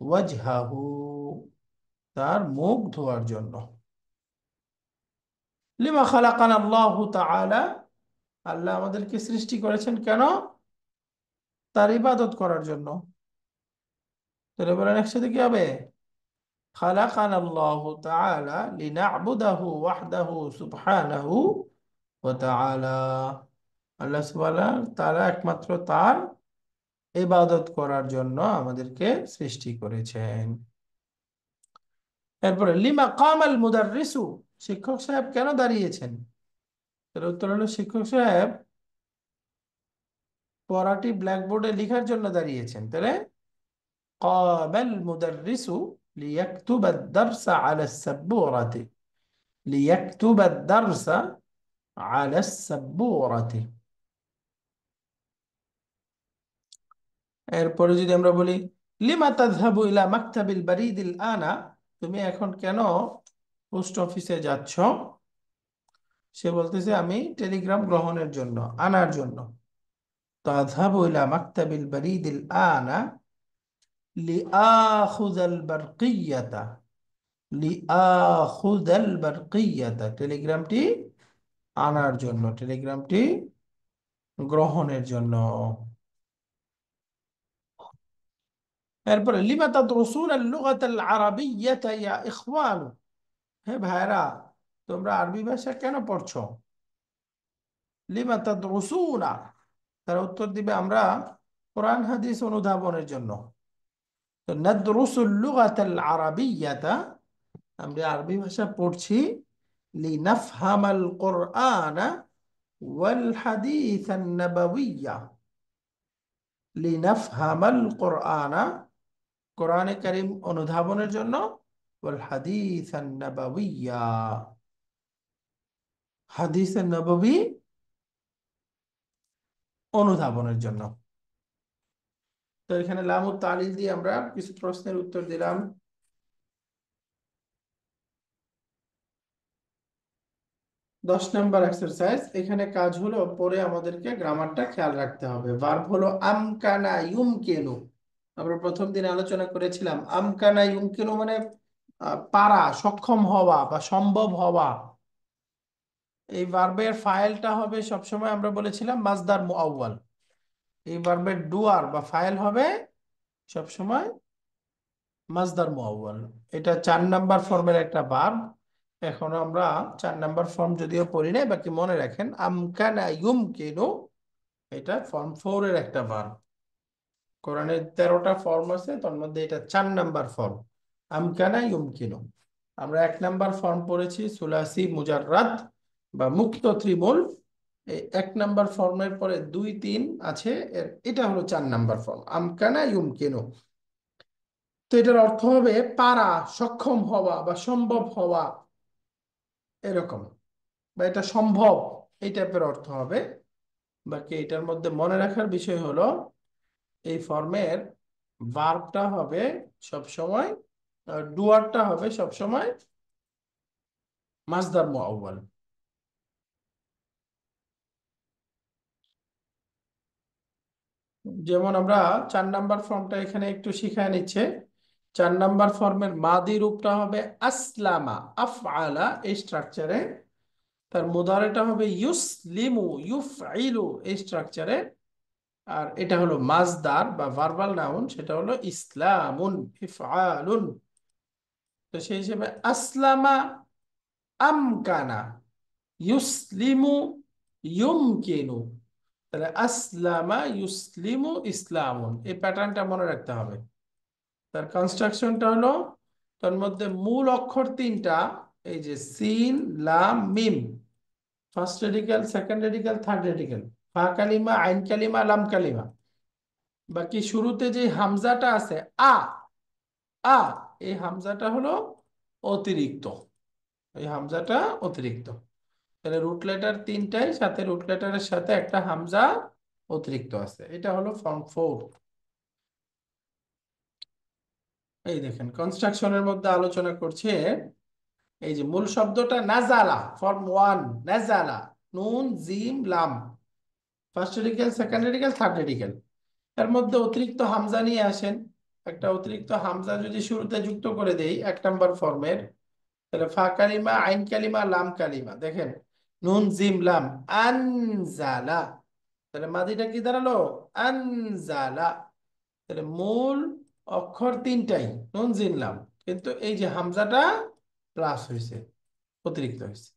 ওয়াজহাহু, তার মুখ ধোয়ার জন্য। লিমা খালাকানা আল্লাহু তাআলা, আল্লাহ আমাদেরকে সৃষ্টি করেছেন কেন? তার ইবাদত করার জন্য। তাহলে বলেন একসাথে কি হবে? খালাকানা আল্লাহু তাআলা লিনা'বুদাহু ওয়াহদাহু সুবহানাহু ওয়া তাআলা, আল্লাহ সুবহানাহু ওয়া তাআলা একমাত্র তার ইবাদত করার জন্য আমাদেরকে সৃষ্টি করেছেন। এরপরে লিমা কামাল মুদাররিসু, শিক্ষক সাহেব কেন দাঁড়িয়েছেন? তার উত্তর হলো শিক্ষক সাহেব পড়াটি ব্ল্যাকবোর্ডে লেখার জন্য দাঁড়িয়েছেন। তাহলে কামাল মুদাররিসু লিয়াকতুবা আদ-দারসা আলা আস-সাব্বুরাতি, লিয়াকতুবা আদ-দারসা আলা আস-সাব্বুরাতি। এরপরে যদি আমরা বলি লিমা তাযহাবু ইলা মাকতাবিল বারিদিল আনা, তুমি এখন কেন পোস্ট অফিসে যাচ্ছ? সে বলতেছে আমি টেলিগ্রাম গ্রহণের জন্য, আনার জন্য। তাযহাবু ইলা মাকতাবিল বারিদিল আনা লিআখুযাল বারকিয়াতা, লিআখুযাল বারকিয়াতা, টেলিগ্রামটি আনার জন্য, টেলিগ্রামটি গ্রহণের জন্য। এরপরে লিমা তাদরুসুনা আল-লুগাতাল আরাবিয়্যাতা ইয়া ইখওয়ানু, হে ভাইরা তোমরা আরবি ভাষা কেন পড়ছো? লিমা তাদরুসুনা, তারা উত্তর দিবে আমরা কোরআন হাদিস অনুধাবনের জন্য। তো নাদরুসুল লুগাতাল আরাবিয়্যাতা, আমরা আরবি ভাষা পড়ছি লিনাফহামাল কুরআনা ওয়াল হাদিস আন-নাবাওয়্যা, লিনাফহামাল কুরআনা, কোরআনে কারীম অনুধাবনের জন্য, ওয়াল হাদিস আন-নাবাওয়্যা, হাদিস নববী অনুধাবনের জন্য। তো এখানে লামুত তালিল দিয়ে আমরা কিছু প্রশ্নের উত্তর দিলাম। 10 নম্বর এক্সারসাইজ, এখানে কাজ হলো পরে আমাদেরকে গ্রামারটা খেয়াল রাখতে হবে। ভার্ব হলো আমকানা ইউমকিনু, আমরা প্রথম দিন আলোচনা করেছিলাম আমকানা ইউমকিনু মানে পারা, সক্ষম হওয়া বা সম্ভব হওয়া। এই ভার্বের ফাইলটা হবে সবসময় আমরা বলেছিলাম মাসদার মুআওয়াল, এই ভার্বের ডুয়ার বা ফাইল হবে সবসময় মাসদার মুআওয়াল। এটা 4 নাম্বার ফর্মের একটা ভার্ব। এখন আমরা 4 নাম্বার ফর্ম যদিও পড়ি নাই, বাকি মনে রাখেন আমকানা ইউমকিনু, এটা ফর্ম 4 এর একটা ভার্ব। কোরআনে 13টা ফর্ম আছে, তার মধ্যে এটা 4 নাম্বার ফর্ম, আমকানা ইউমকিনু। আমরা 1 নাম্বার ফর্ম পড়েছি সুলাসি মুজাররাদ বা মুক্ত ত্রিমূল। এই 1 নাম্বার ফর্মের পরে 2 3 আছে, এটা হলো 4 নাম্বার ফর্ম আমকানা ইউমকিনু। তো এটার অর্থ হবে পারা, সক্ষম হওয়া বা সম্ভব হওয়া, এরকম, বা এটা সম্ভব, এই টাইপের অর্থ হবে। বাকি এটার মধ্যে মনে রাখার বিষয় হলো এই ফর্মের ভার্বটা হবে সব সময়, ডুয়ারটা হবে সব সময় মাসদার মুআওয়াল। যেমন আমরা 4 নাম্বার ফর্মটা এখানে একটু শিখায় নিচ্ছে, 4 নাম্বার ফর্মের মাদি রূপটা হবে আসলামা, আফআলা এই স্ট্রাকচারে। তার মুদারেটা হবে ইউসলিমু, ইউফঈলু এই স্ট্রাকচারে। আর এটা হলো মাজদার বা ভার্বাল নাউন, সেটা হলো ইসলামুন, ইফআলুন। তো সেই হিসেবে আসলামা, আমকানা, ইউসলিমু, ইউমকিনু। তাহলে আসলামা, ইউসলিমু, ইসলামুন, এই প্যাটার্নটা মনে রাখতে হবে। তার কনস্ট্রাকশনটা হলো, তার মধ্যে মূল অক্ষর তিনটা, এই যে সিন, লাম, মিম। First radical, second radical, third radical. ফা কালিমা, আইন কালিমা, লাম কালিমা। বাকি শুরুতে যে হামজাটা আছে, আ, আ, এই হামজাটা হলো অতিরিক্ত। এই হামজাটা অতিরিক্ত। তাহলে রুট লেটার তিনটাই, সাথে রুট লেটারের সাথে একটা হামজা অতিরিক্ত আছে। এটা হলো ফর্ম 4। এই দেখেন কনস্ট্রাকশনের মধ্যে আলোচনা করছে, এই যে মূল শব্দটা নাজালা, ফর্ম 1, নাজালা, নুন, জিম, লাম। First radical, second radical, third radical. এর মধ্যে অতিরিক্ত হামজা নিয়ে আসেন। একটা অতিরিক্ত হামজা যদি শুরুতে যুক্ত করে দেই 1 নাম্বার ফর্মের, তাহলে ফা কালিমা, আইন কালিমা, লাম কালিমা। দেখেন নুন, জিম, লাম, আনজালা। তাহলে মাদিটা কি দাঁড়ালো? আনজালা। তাহলে মূল অক্ষর তিনটাই, নুন, জিম, লাম, কিন্তু এই যে হামজাটা প্লাস হয়েছে, অতিরিক্ত হয়েছে।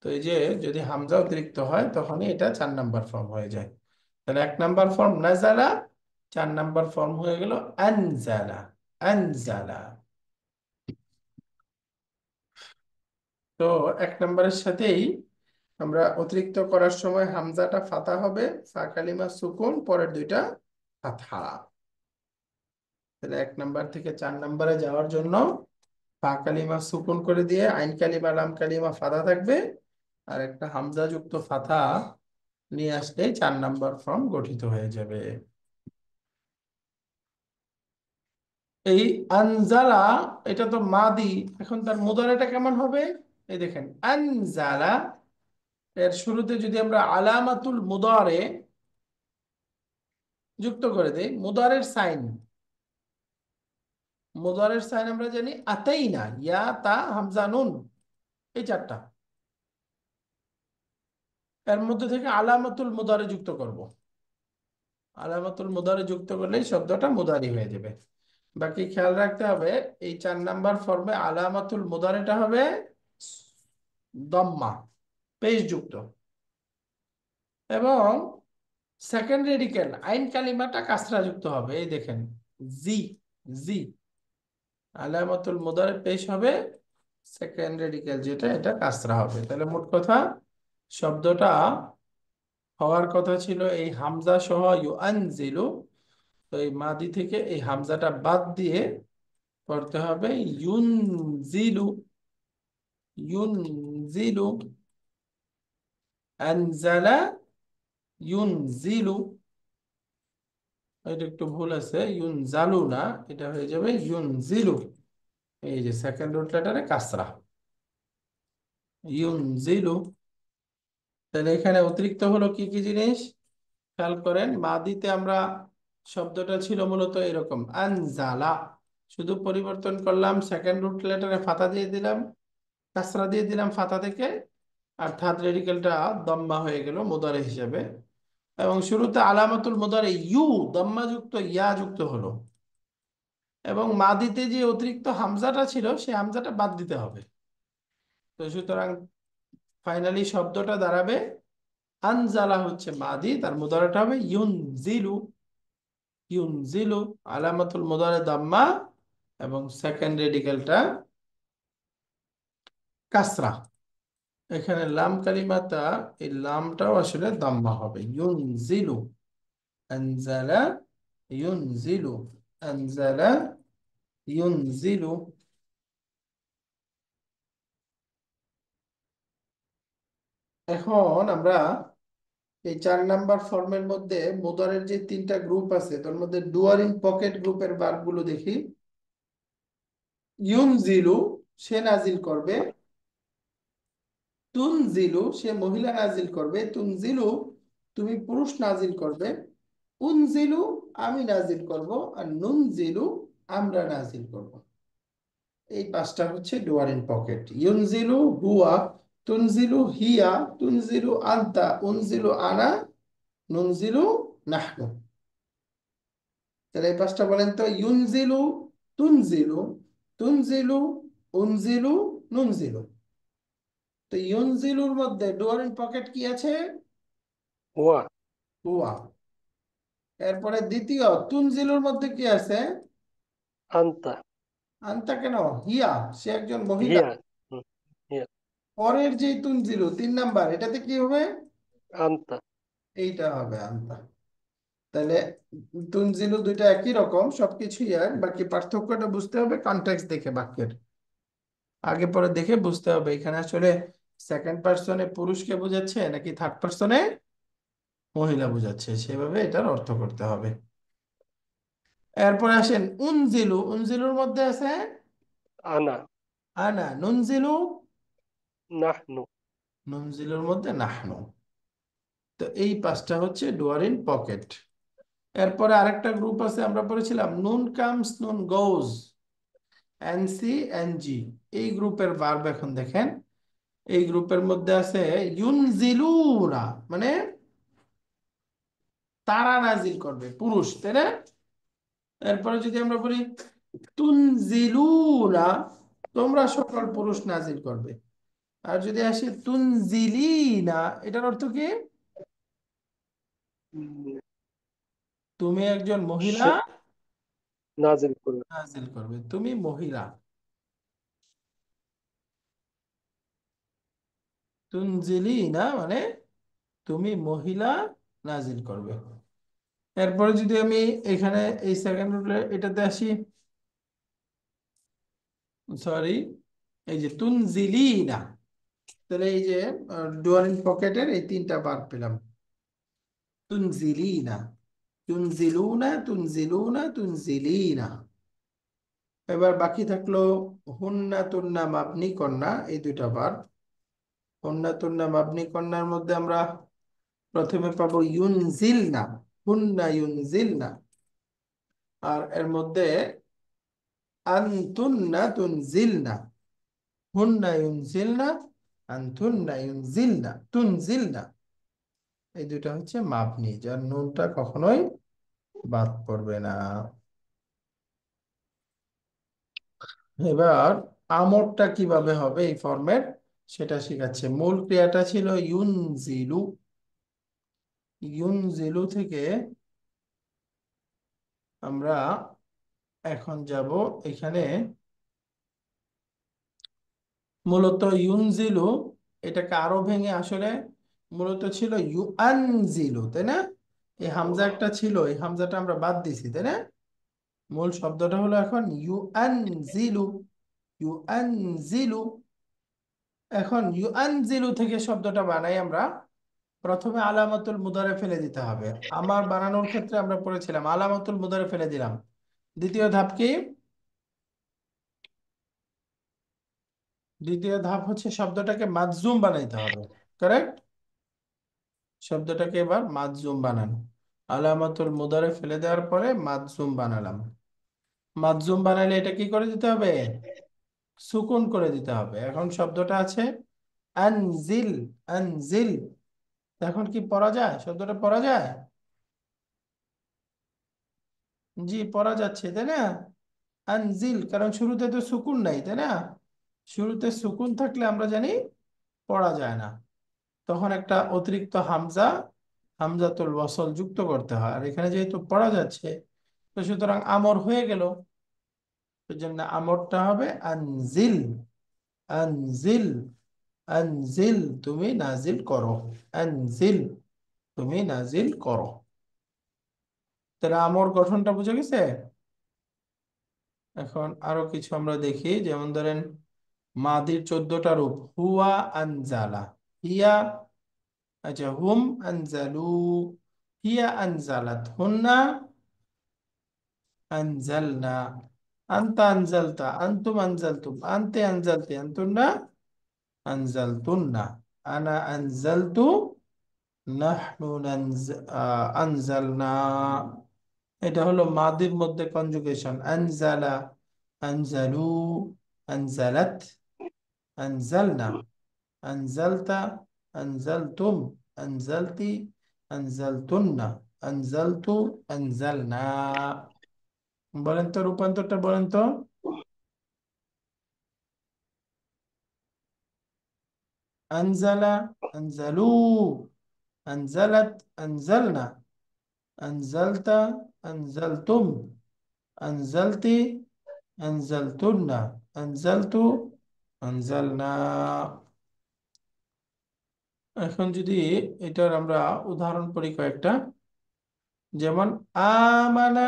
তো এই যে যদি হামজা অতিরিক্ত হয় তখনই এটা 4 নাম্বার ফর্ম হয়ে যায়। তাহলে 1 নাম্বার ফর্ম নাজালা, 4 নাম্বার ফর্ম হয়ে গেল আনজালা, আনজালা। তো 1 নাম্বারের সাথেই আমরা অতিরিক্ত করার সময় হামজাটা ফাতা হবে, ফা কালিমা সুকুন, পরের দুইটা ফাতহা। তাহলে 1 নাম্বার থেকে 4 নাম্বারে যাওয়ার জন্য ফা কালিমা সুকুন করে দিয়ে আইন কালিমা, লাম কালিমা ফাতা থাকবে, আর একটা হামজা যুক্ত ফাতা নিয়ে আসলেই 4 নাম্বার ফর্ম গঠিত হয়ে যাবে। এই আনজালা, এটা তো মাদি। এখন তার মুদারেটা কেমন হবে? এই দেখেন আনজালা, এর শুরুতে যদি আমরা আলামাতুল মুদারে যুক্ত করে দেই, মুদারের সাইন, মুদারের সাইন আমরা জানি আতাইনা, ইয়া, তা, হামজা, নুন, এই 4টা। এর মধ্যে থেকে আলামাতুল মুদারে যুক্ত করব। আলামাতুল মুদারে যুক্ত করলেই শব্দটা মুদারি হয়ে যাবে। বাকি খেয়াল রাখতে হবে, এই 4 নাম্বার ফর্মে আলামাতুল মুদারেটা হবে দম্মা, পেশ যুক্ত। এবং সেকেন্ড রেডিক্যাল আইন কালিমাটা কাসরা যুক্ত হবে। এই দেখেন জি, জি, আলামাতুল মুদারে পেশ হবে, সেকেন্ড রেডিক্যাল যেটা, এটা কাসরা হবে। তাহলে মোট কথা শব্দটা হওয়ার কথা ছিল এই হামজা সহ ইউআনজিলু। তো এই মাদি থেকে এই হামজাটা বাদ দিয়ে পড়তে হবে ইউনজিলু, ইউনজিলু, আনজালা, ইউনজিলু। এটা একটু ভুল আছে, ইউনজালু না, এটা হয়ে যাবে ইউনজিলু। এই যে সেকেন্ড রুট লেটারে কাসরা, ইউনজিলু। তাহলে এখানে অতিরিক্ত হলো কি কি জিনিস খেয়াল করেন। মাদিতে আমরা শব্দটা ছিল মূলত এরকম আনজালা, শুধু পরিবর্তন করলাম, সেকেন্ড রুট লেটারে ফাতা দিয়ে দিলাম, কাসরা দিয়ে দিলাম ফাতা থেকে, আর থার্ড রেডিক্যালটা দম্মা হয়ে গেল মুদারে হিসেবে। এবং শুরুতে আলামাতুল মুদারে ইউ, দম্মা যুক্ত ইয়া যুক্ত হলো। এবং মাদিতে যে অতিরিক্ত হামজাটা ছিল সেই হামজাটা বাদ দিতে হবে। তো সুতরাং ফাইনালি শব্দটা দাঁড়াবে আনজালা হচ্ছে মাদি, তার মুদারাটা হবে ইউনজিলু, ইউনজিলু, আলামাতুল মুদারে দাম্মা, এবং সেকেন্ড রেডিক্যালটা কাসরা। এখানে লাম কালিমাতা, এই লামটাও আসলে দাম্মা হবে, ইউনজিলু, আনজালা, ইউনজিলু, আনজালা, ইউনজিলু। এখন আমরা এই 4 নাম্বার ফর্মের মধ্যে মুদারের যে 3টা গ্রুপ আছে তার মধ্যে ডুয়াল ইন পকেট গ্রুপের ভার্বগুলো দেখি। ইউনজিলু, সে নাজিল করবে। তুনজিলু, সে মহিলা নাজিল করবে। তুনজিলু, তুমি পুরুষ নাজিল করবে। উনজিলু, আমি নাজিল করব। আর নুনজিলু, আমরা নাজিল করব। এই পাঁচটা হচ্ছে ডুয়ার ইন পকেট। ইউনজিলু হুয়া, তুনজিলু হিয়া, তুনজিলু আনতা, উনজিলু আনা, নুনজিলু নাহনু। তাহলে এই পাঁচটা বলেন তো। ইউনজিলু, তুনজিলু, তুনজিলু, উনজিলু, নুনজিলু। তো ইউনজিলুর মধ্যে ডুয়ার ইন পকেট কি আছে? হুয়া, হুয়া। এরপরে দ্বিতীয় তুনজিলুর মধ্যে কি আছে? আন্তা, আনতা কেন? হিয়া, সে একজন মহিলা। হিয়া, হুম, হিয়া, পরের যে তুনজিলু 3 নাম্বার, এটাতে কি হবে? আন্তা। এইটা হবে আনতা। তাহলে তুনজিলু দুইটা একই রকম, সবকিছুই এক, বাকি পার্থক্যটা বুঝতে হবে কনটেক্সট দেখে বাক্যের। আগে পরে দেখে বুঝতে হবে এখানে আসলে সেকেন্ড পার্সনে পুরুষকে বোঝাচ্ছে নাকি থার্ড পার্সনে মহিলা বোঝাচ্ছে, সেভাবে এটার অর্থ করতে হবে। এরপরে আসেন উনজিলু। উনজিলুর মধ্যে আছে আনা, আনা। নুনজিলু, নাহনু। নুনজিলুর মধ্যে নাহনু। তো এই পাঁচটা হচ্ছে ডুয়ার ইন পকেট। এরপরে আরেকটা গ্রুপ আছে, আমরা পড়েছিলাম নুন কামস নুন গোজ, এনসি এনজি। এই গ্রুপের ভার্ব এখন দেখেন। এই গ্রুপের মধ্যে আছে ইউনজিলুনা, মানে তারা নাজিল করবে, পুরুষ, তাই না? এরপরে যদি আমরা বলি তুনজিলুনা, তোমরা সকল পুরুষ নাজিল করবে। আর যদি আসি তুনজিলিনা, এটার অর্থ কি? উম, তুমি একজন মহিলা সে নাজিল করবে। নাজিল করবে, তুমি মহিলা। তুনজিলিনা মানে তুমি মহিলা নাজিল করবে। এরপরে যদি আমি এখানে এই সেকেন্ড রুলে এটাতে আসি, সরি, এই যে তুনজিলিনা, তাহলে এই যে ডুয়ালিং পকেটের এই 3টা বার পেলাম। তুনজিলিনা, তুনজিলুনা, তুনজিলুনা, তুনজিলিনা। এবার বাকি থাকলো হুন্না তুন্না মাবনি কন্যা, এই 2টা বার। হুন্না তুন্না মাবনি কন্যার মধ্যে আমরা প্রথমে পাবো ইউনজিলনা, হুন্না ইউনজিলনা। আর এর মধ্যে আনতুন্না তুনজিলনা, হুন্না ইউনজিলনা, আনতুন্না ইউনজিলনা, তুনজিলনা। এই 2টা হচ্ছে মাবনি, যার নুনটা কখনোই বাদ পড়বে না। এবার আমরটা কিভাবে হবে এই ফরম্যাট, সেটা শিখাচ্ছে। মূল ক্রিয়াটা ছিল ইউনজিলু। ইউনজিলু থেকে আমরা এখন যাব এখানে। মূলত ইউনজিলু, এটাকে আরো ভেঙে আসলে মূলত ছিল ইউআনজিলু, তাই না? এই হামজা একটা ছিল, এই হামজাটা আমরা বাদ দিছি, তাই না? মূল শব্দটা হলো এখন ইউআনজিলু, ইউআনজিলু। এখন ইউআনজিলু থেকে শব্দটা বানাই আমরা। প্রথমে আলামাতুল মুদারে ফেলে দিতে হবে। আমার বানানোর ক্ষেত্রে আমরা পড়েছিলাম আলামাতুল মুদারে ফেলে দিলাম। দ্বিতীয় ধাপ কি? দ্বিতীয় ধাপ হচ্ছে শব্দটাকে মাজজুম বানাইতে হবে। কারেক্ট? শব্দটাকে এবার মাজজুম বানানো। আলামাতুল মুদারে ফেলে দেওয়ার পরে মাজজুম বানালাম। মাজজুম বানাইলে এটা কি করে দিতে হবে? সুকুন করে দিতে হবে। এখন শব্দটা আছে আনজিল, আনজিল। এখন কি পড়া যায়? শব্দটা পড়া যায়? জি, পড়া যাচ্ছে, তাই না? আনজিল, কারণ শুরুতে তো সুকুন নাই, তাই না? শুরুতে সুকুন থাকলে আমরা জানি পড়া যায় না, তখন একটা অতিরিক্ত হামজা, হামজাতুল ওয়াসল যুক্ত করতে হয়। আর এখানে যেহেতু পড়া যাচ্ছে, তো সুতরাং আমর হয়ে গেল। এর জন্য আমরটা হবে আনজিল, আনজিল, আনজিল, তুমি নাজিল করো, আনজিল, তুমি নাজিল করো। তাহলে আমর গঠনটা বুঝে গেছে। এখন আরো কিছু আমরা দেখি, যেমন ধরেন মাদির 14টা রূপ। হুয়া, আনজালা, হিয়া, আচ্ছা হুম আনজালু, হিয়া আনজালাত, হুন্না আনজালনা, আনতা আনজালতা, আনতুম আনজালতুম, আনতে আনজালতে, আনতুন্না আনজালতুন্না, আনা আনজালতু, নাহনু আনজালনা। এটা হলো মাদির মধ্যে কনজুগেশন। আনজালা, আনজালু, আনজালাত, আনজালনা, আনজালতা, আনজালতুম, আনজালতি, আনজালতুন্না, আনজালতু, আনজালনা। বলেন তো রূপান্তরটা বলেন তো। আনজালা, আনজালু, আনজালাত, আনজালনা, আনজালতা, আনজালতুম, আনজালতি, আনজালতুন্না, আনজালতু, আনজালনা। এখন যদি এটার আমরা উদাহরণ পড়ি কয়েকটা, যেমন আমানা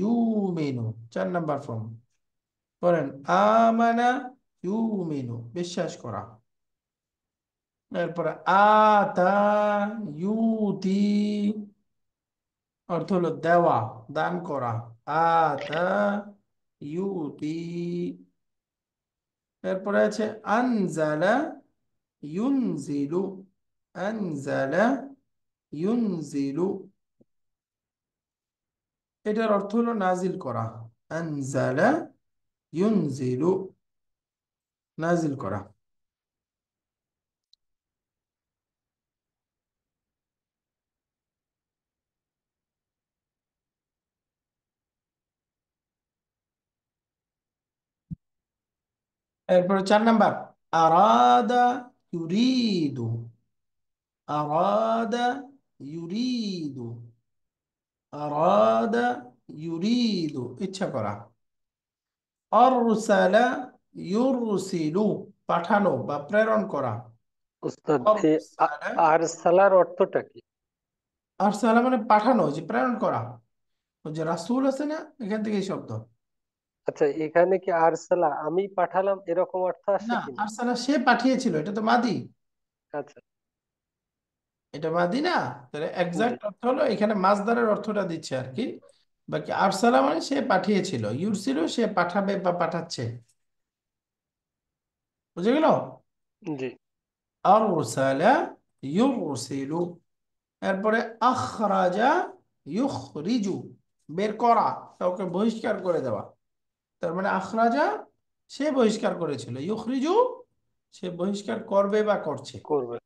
ইউমিনু, 4 নাম্বার ফর্ম। পড়েন, আমানা ইউমিনু, বিশ্বাস করা। এরপরে আতা ইউতি, অর্থ হলো দেওয়া, দান করা। আতা ইউতি। এরপরে আছে আনজালা ইউনজিলু, আনজালা ইউনজিলু, এটার অর্থ হলো নাজিল করা। আনজালা ইউনজিলু, নাজিল করা। এরপরে 4 নাম্বার, আরাদা ইউরিদু, আরাদা ইউরিদু, আরাদা ইউরিদু, ইচ্ছা করা। আরসালা ইউরসিলু, পাঠানো বা প্রেরণ করা। উস্তাদ, এই আরসালা, আরসালার অর্থটা কি? আরসালা মানে পাঠানো, যে প্রেরণ করা। ওই যে রাসূল আছে না, এখান থেকে এই শব্দ। আচ্ছা, এখানে কি আরসালা আমি পাঠালাম এরকম অর্থ আসছে না, কিনা? আরসালা সে পাঠিয়েছিল, এটা তো মাদি। আচ্ছা। এটা মাদি না। তাহলে জি। এক্সাক্ট অর্থ হলো এখানে মাসদারের অর্থটা দিচ্ছে আর কি। বাকি আরসালা মানে সে পাঠিয়েছিল, ইউরসিলু সে পাঠাবে বা পাঠাচ্ছে। বুঝে গেল? জি। আরসালা ইউরসিলু। এরপরে আখরাজা ইউখরিজু, বের করা, কাউকে বহিষ্কার করে দেওয়া। তার মানে আখরাজা সে বহিষ্কার করেছিল, ইউখরিজু সে বহিষ্কার করবে বা করছে। করবে।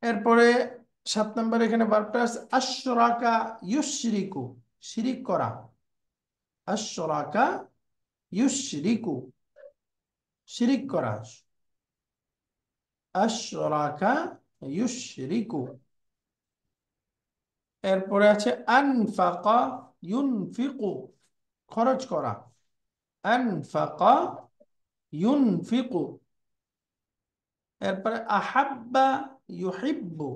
এরপরে 7 নম্বর এখানে বার্বটা আছে আশরাকা ইউশরিকু, শিরিক করা। আশরাকা ইউশরিকু, শিরিক করা। আশরাকা ইউশরিকু। এরপরে আছে আনফাকা ইউনফিকু, খরচ করা। আনফাকা ইউনফিকু। এরপরে আহাব্বা ইউহিব্বু,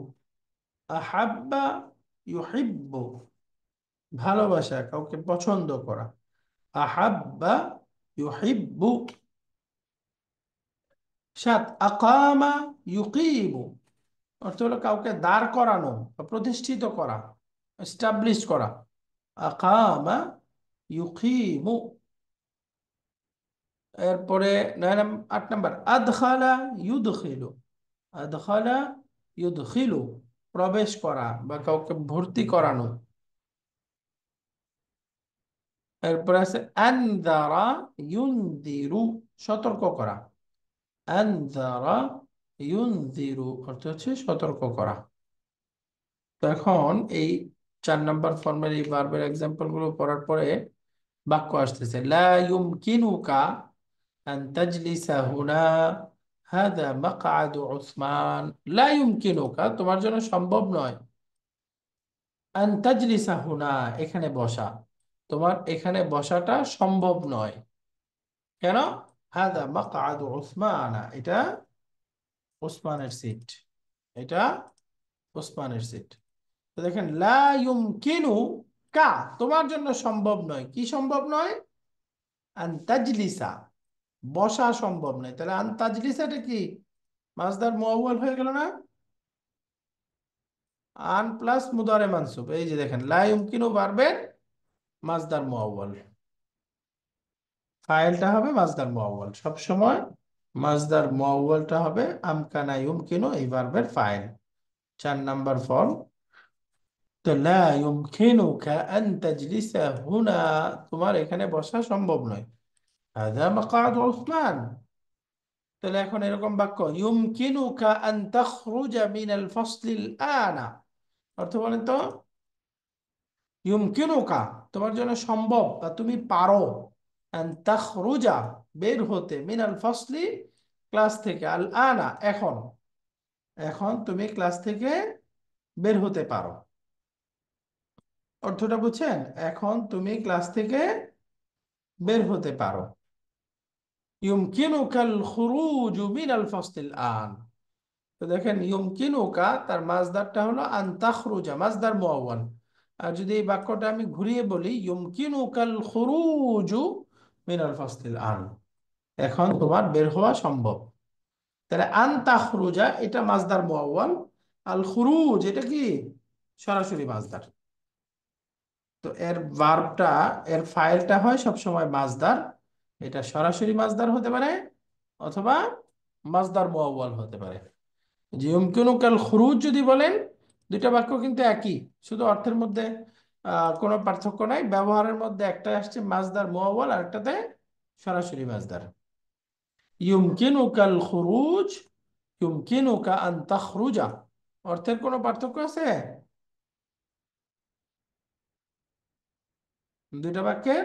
আহাব্বা ইউহিব্বু, ভালোবাসা, কাউকে পছন্দ করা। আহাব্বা ইউহিব্বু। 7 আকামা ইউকিমু, অর্থ হলো কাউকে দাঁড় করানো বা প্রতিষ্ঠিত করা, এস্টাবলিশ করা। আকামা ইউকিমু। এরপরে 8 নম্বর আদখালা ইউদখিলু, আদখালা ইউদখিলু, প্রবেশ করা বা কাউকে ভর্তি করানো। এরপরে আছে আনযারা ইউনযিরু, সতর্ক করা। আনযারা ইউনযিরু, অর্থ হচ্ছে সতর্ক করা। তো এখন এই 4 নম্বর ফর্মের এই ভার্বের এক্সাম্পল গুলো পড়ার পরে বাক্য আসতেছে। লা ইউমকিনুকা আন তাজলিসা হুনা, হাদা মাকআদু উসমান। লা ইউমকিনুকা, তোমার জন্য সম্ভব নয়। আন তাজলিসা হুনা, এখানে বসা, তোমার এখানে বসাটা সম্ভব নয়। কেন? হাদা মাকআদু উসমানা, এটা ওসমানের সিট, এটা ওসমানের সিট। তো দেখেন, লা ইউমকিনু কা, তোমার জন্য সম্ভব নয়। কি সম্ভব নয়? আন তাজলিসা, বসা সম্ভব নয়। তাহলে আন তাজলিসাটা কি মাসদার মুআওয়াল হয়ে গেল না? আন প্লাস মুদারে মানসুব। এই যে দেখেন, লা ইউমকিনু ভার্বের মাসদার মুআওয়াল, ফাইলটা হবে মাসদার মুআওয়াল সব সময়। মাসদার মুআওয়ালটা হবে আমকানা ইউমকিনু, এই ভার্বের ফাইল। 4 নম্বর ফর্ম। তো লা ইউমকিনুকা আন তাজলিসা হুনা, তোমার এখানে বসা সম্ভব নয়। হাযা মাকআদু উসমান। তাহলে এখন এরকম বাক্য, ইউমকিনুকা আন তাখরুজা মিনাল ফাসলিল আনা, অর্থ বলেন তো। ইউমকিনুকা তোমার জন্য সম্ভব বা তুমি পারো, আন তাখরুজা বের হতে, মিনাল ফাসলি ক্লাস থেকে, আল আনা এখন, এখন তুমি ক্লাস থেকে বের হতে পারো। অর্থটা বুঝছেন? এখন তুমি ক্লাস থেকে বের হতে পারো। ইউমকিনুকাল খুরুজু মিনাল ফাসলিল আন। তো দেখেন, ইউমকিনুকা তার মাসদারটা হলো আন তাখরুজা, মাসদার মুআওয়াল। আর যদি এই বাক্যটা আমি ঘুরিয়ে বলি, ইউমকিনুকাল খুরুজু মিনাল ফাসলিল আন, এখন তোমার বের হওয়া সম্ভব। তাহলে আন তাখরুজা এটা মাসদার মুআওয়াল, আল খুরুজ এটা কি সরাসরি মাসদার। তো এর ভার্বটা, এর ফাইলটা হয় সবসময় মাসদার। এটা সরাসরি মাসদার হতে পারে অথবা মাসদার মুআওয়াল হতে পারে। যে ইউমকিনুকাল খুরুজ যদি বলেন, দুইটা বাক্য কিন্তু একই, শুধু অর্থের মধ্যে কোনো পার্থক্য নাই, ব্যবহারের মধ্যে একটা আসছে মাসদার মুআওয়াল আর একটাতে সরাসরি মাসদার। ইউমকিনুকাল খুরুজ, ইউমকিনুকা আন তাখরুজা, অর্থের কোনো পার্থক্য আছে? দুইটা বাক্যের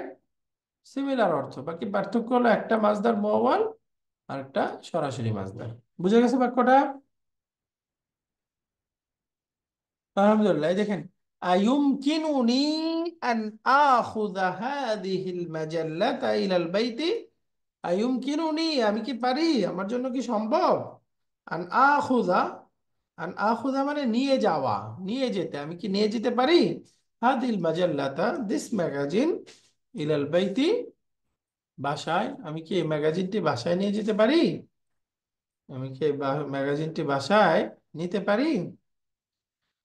সিমিলার অর্থ, বাকি পার্থক্য হলো একটা মাসদার মুআওয়াল আর একটা সরাসরি মাসদার। বুঝে গেছে বাক্যটা? আলহামদুলিল্লাহ। এই দেখেন, আয়ুমকিনুনি আন আখুযা হাযিহিল মাজাল্লাতা ইলাল বাইতি। আয়ুমকিনুনি আমি কি পারি, আমার জন্য কি সম্ভব, আন আখুযা, আন আখুযা মানে নিয়ে যাওয়া, নিয়ে যেতে, আমি কি নিয়ে যেতে পারি, হাদিল মাজাল্লাতা দিস ম্যাগাজিন, ইলাল বাইতি বাসায়, আমি কি এই ম্যাগাজিনটি বাসায় নিয়ে যেতে পারি, আমি কি এই ম্যাগাজিনটি বাসায় নিতে পারি।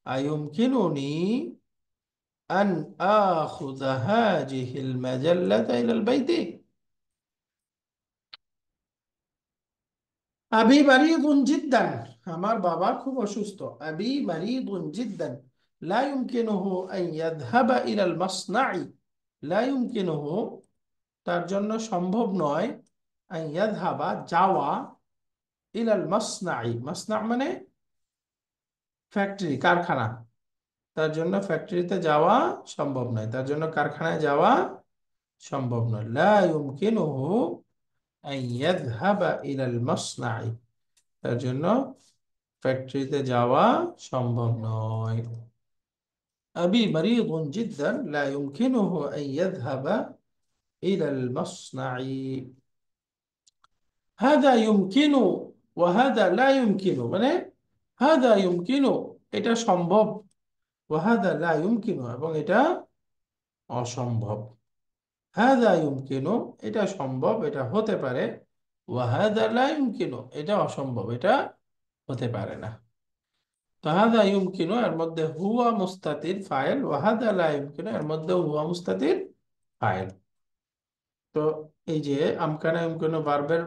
আয়ুমকিনুনি আন আখুযা হাযিহিল মাজাল্লাতা ইলাল বাইতি। আবি মারিদুন জিদ্দান, আমার বাবা খুব অসুস্থ। আবি মারিদুন জিদ্দান, লা ইউমকিনুহু আন ইয়াযহাবা ইলাল মাসনাই, লা ইউমকিনুহু তার জন্য সম্ভব নয়, আন ইয়াযহাবা যাওয়া, ইলাল মাসনাই, মাসনা মানে ফ্যাক্টরি, কারখানা, তার জন্য ফ্যাক্টরিতে যাওয়া সম্ভব নয়, তার জন্য কারখানায় যাওয়া সম্ভব নয়। লা ইউমকিনুহু আন ইয়াযহাবা ইলাল মাসনাই, তার জন্য ফ্যাক্টরিতে যাওয়া সম্ভব নয়। আবি মারিদুন জিদ্দান লা ইউমকিনুহু আন ইয়াযহাবা ইলাল মাসনাই। হাদা ইউমকিনু ওয়া হাদা লা ইউমকিনু, মানে হাদা ইউমকিনু এটা সম্ভব, ওয়া হাদা লা ইউমকিনু এবং এটা অসম্ভব। হাদা ইউমকিনু এটা সম্ভব, এটা হতে পারে, ওয়া হাদা লা ইউমকিনু এটা অসম্ভব, এটা হতে পারে না। তো হাদা ইউমকিনু এর মধ্যে হুয়া মুস্তাতির ফাইল, ওয়া হাদা লা ইউমকিনু এর মধ্যে হুয়া মুস্তাতির ফাইল। তো এই যে আমকানা ইউমকিনু ভার্বের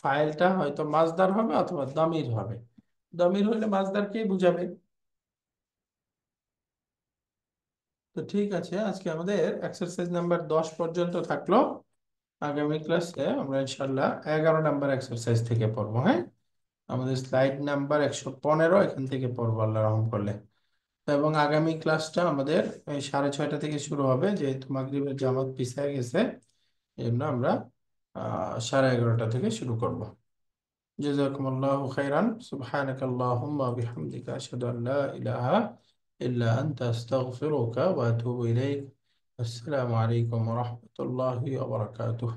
ফাইলটা হয়তো মাসদার হবে অথবা দামির হবে। দামির হলে মাসদারকেই বুঝাবে। তো ঠিক আছে, আজকে আমাদের এক্সারসাইজ নাম্বার 10 পর্যন্ত থাকলো। আগামী ক্লাসে আমরা ইনশাল্লাহ 11 নাম্বার এক্সারসাইজ থেকে পড়বো। হ্যাঁ, আমাদের স্লাইড নাম্বার 115 এখান থেকে পড়বো আল্লাহ রহম করলে। এবং আগামী ক্লাসটা আমাদের এই 6:30 থেকে শুরু হবে, যেহেতু মাগরিবের জামাত পিছিয়ে গেছে, এই জন্য আমরা 11:30 থেকে শুরু করব। জাযাকুমুল্লাহু খাইরান, সুবহানাকাল্লাহুম্মা ওয়া বিহামদিকা আশহাদু আন লা ইলাহা ইল্লা আনতা আস্তাগফিরুকা ওয়া আতুবু ইলাইক। আসসালামু আলাইকুম ওয়া রাহমাতুল্লাহি ওয়া বারাকাতুহু।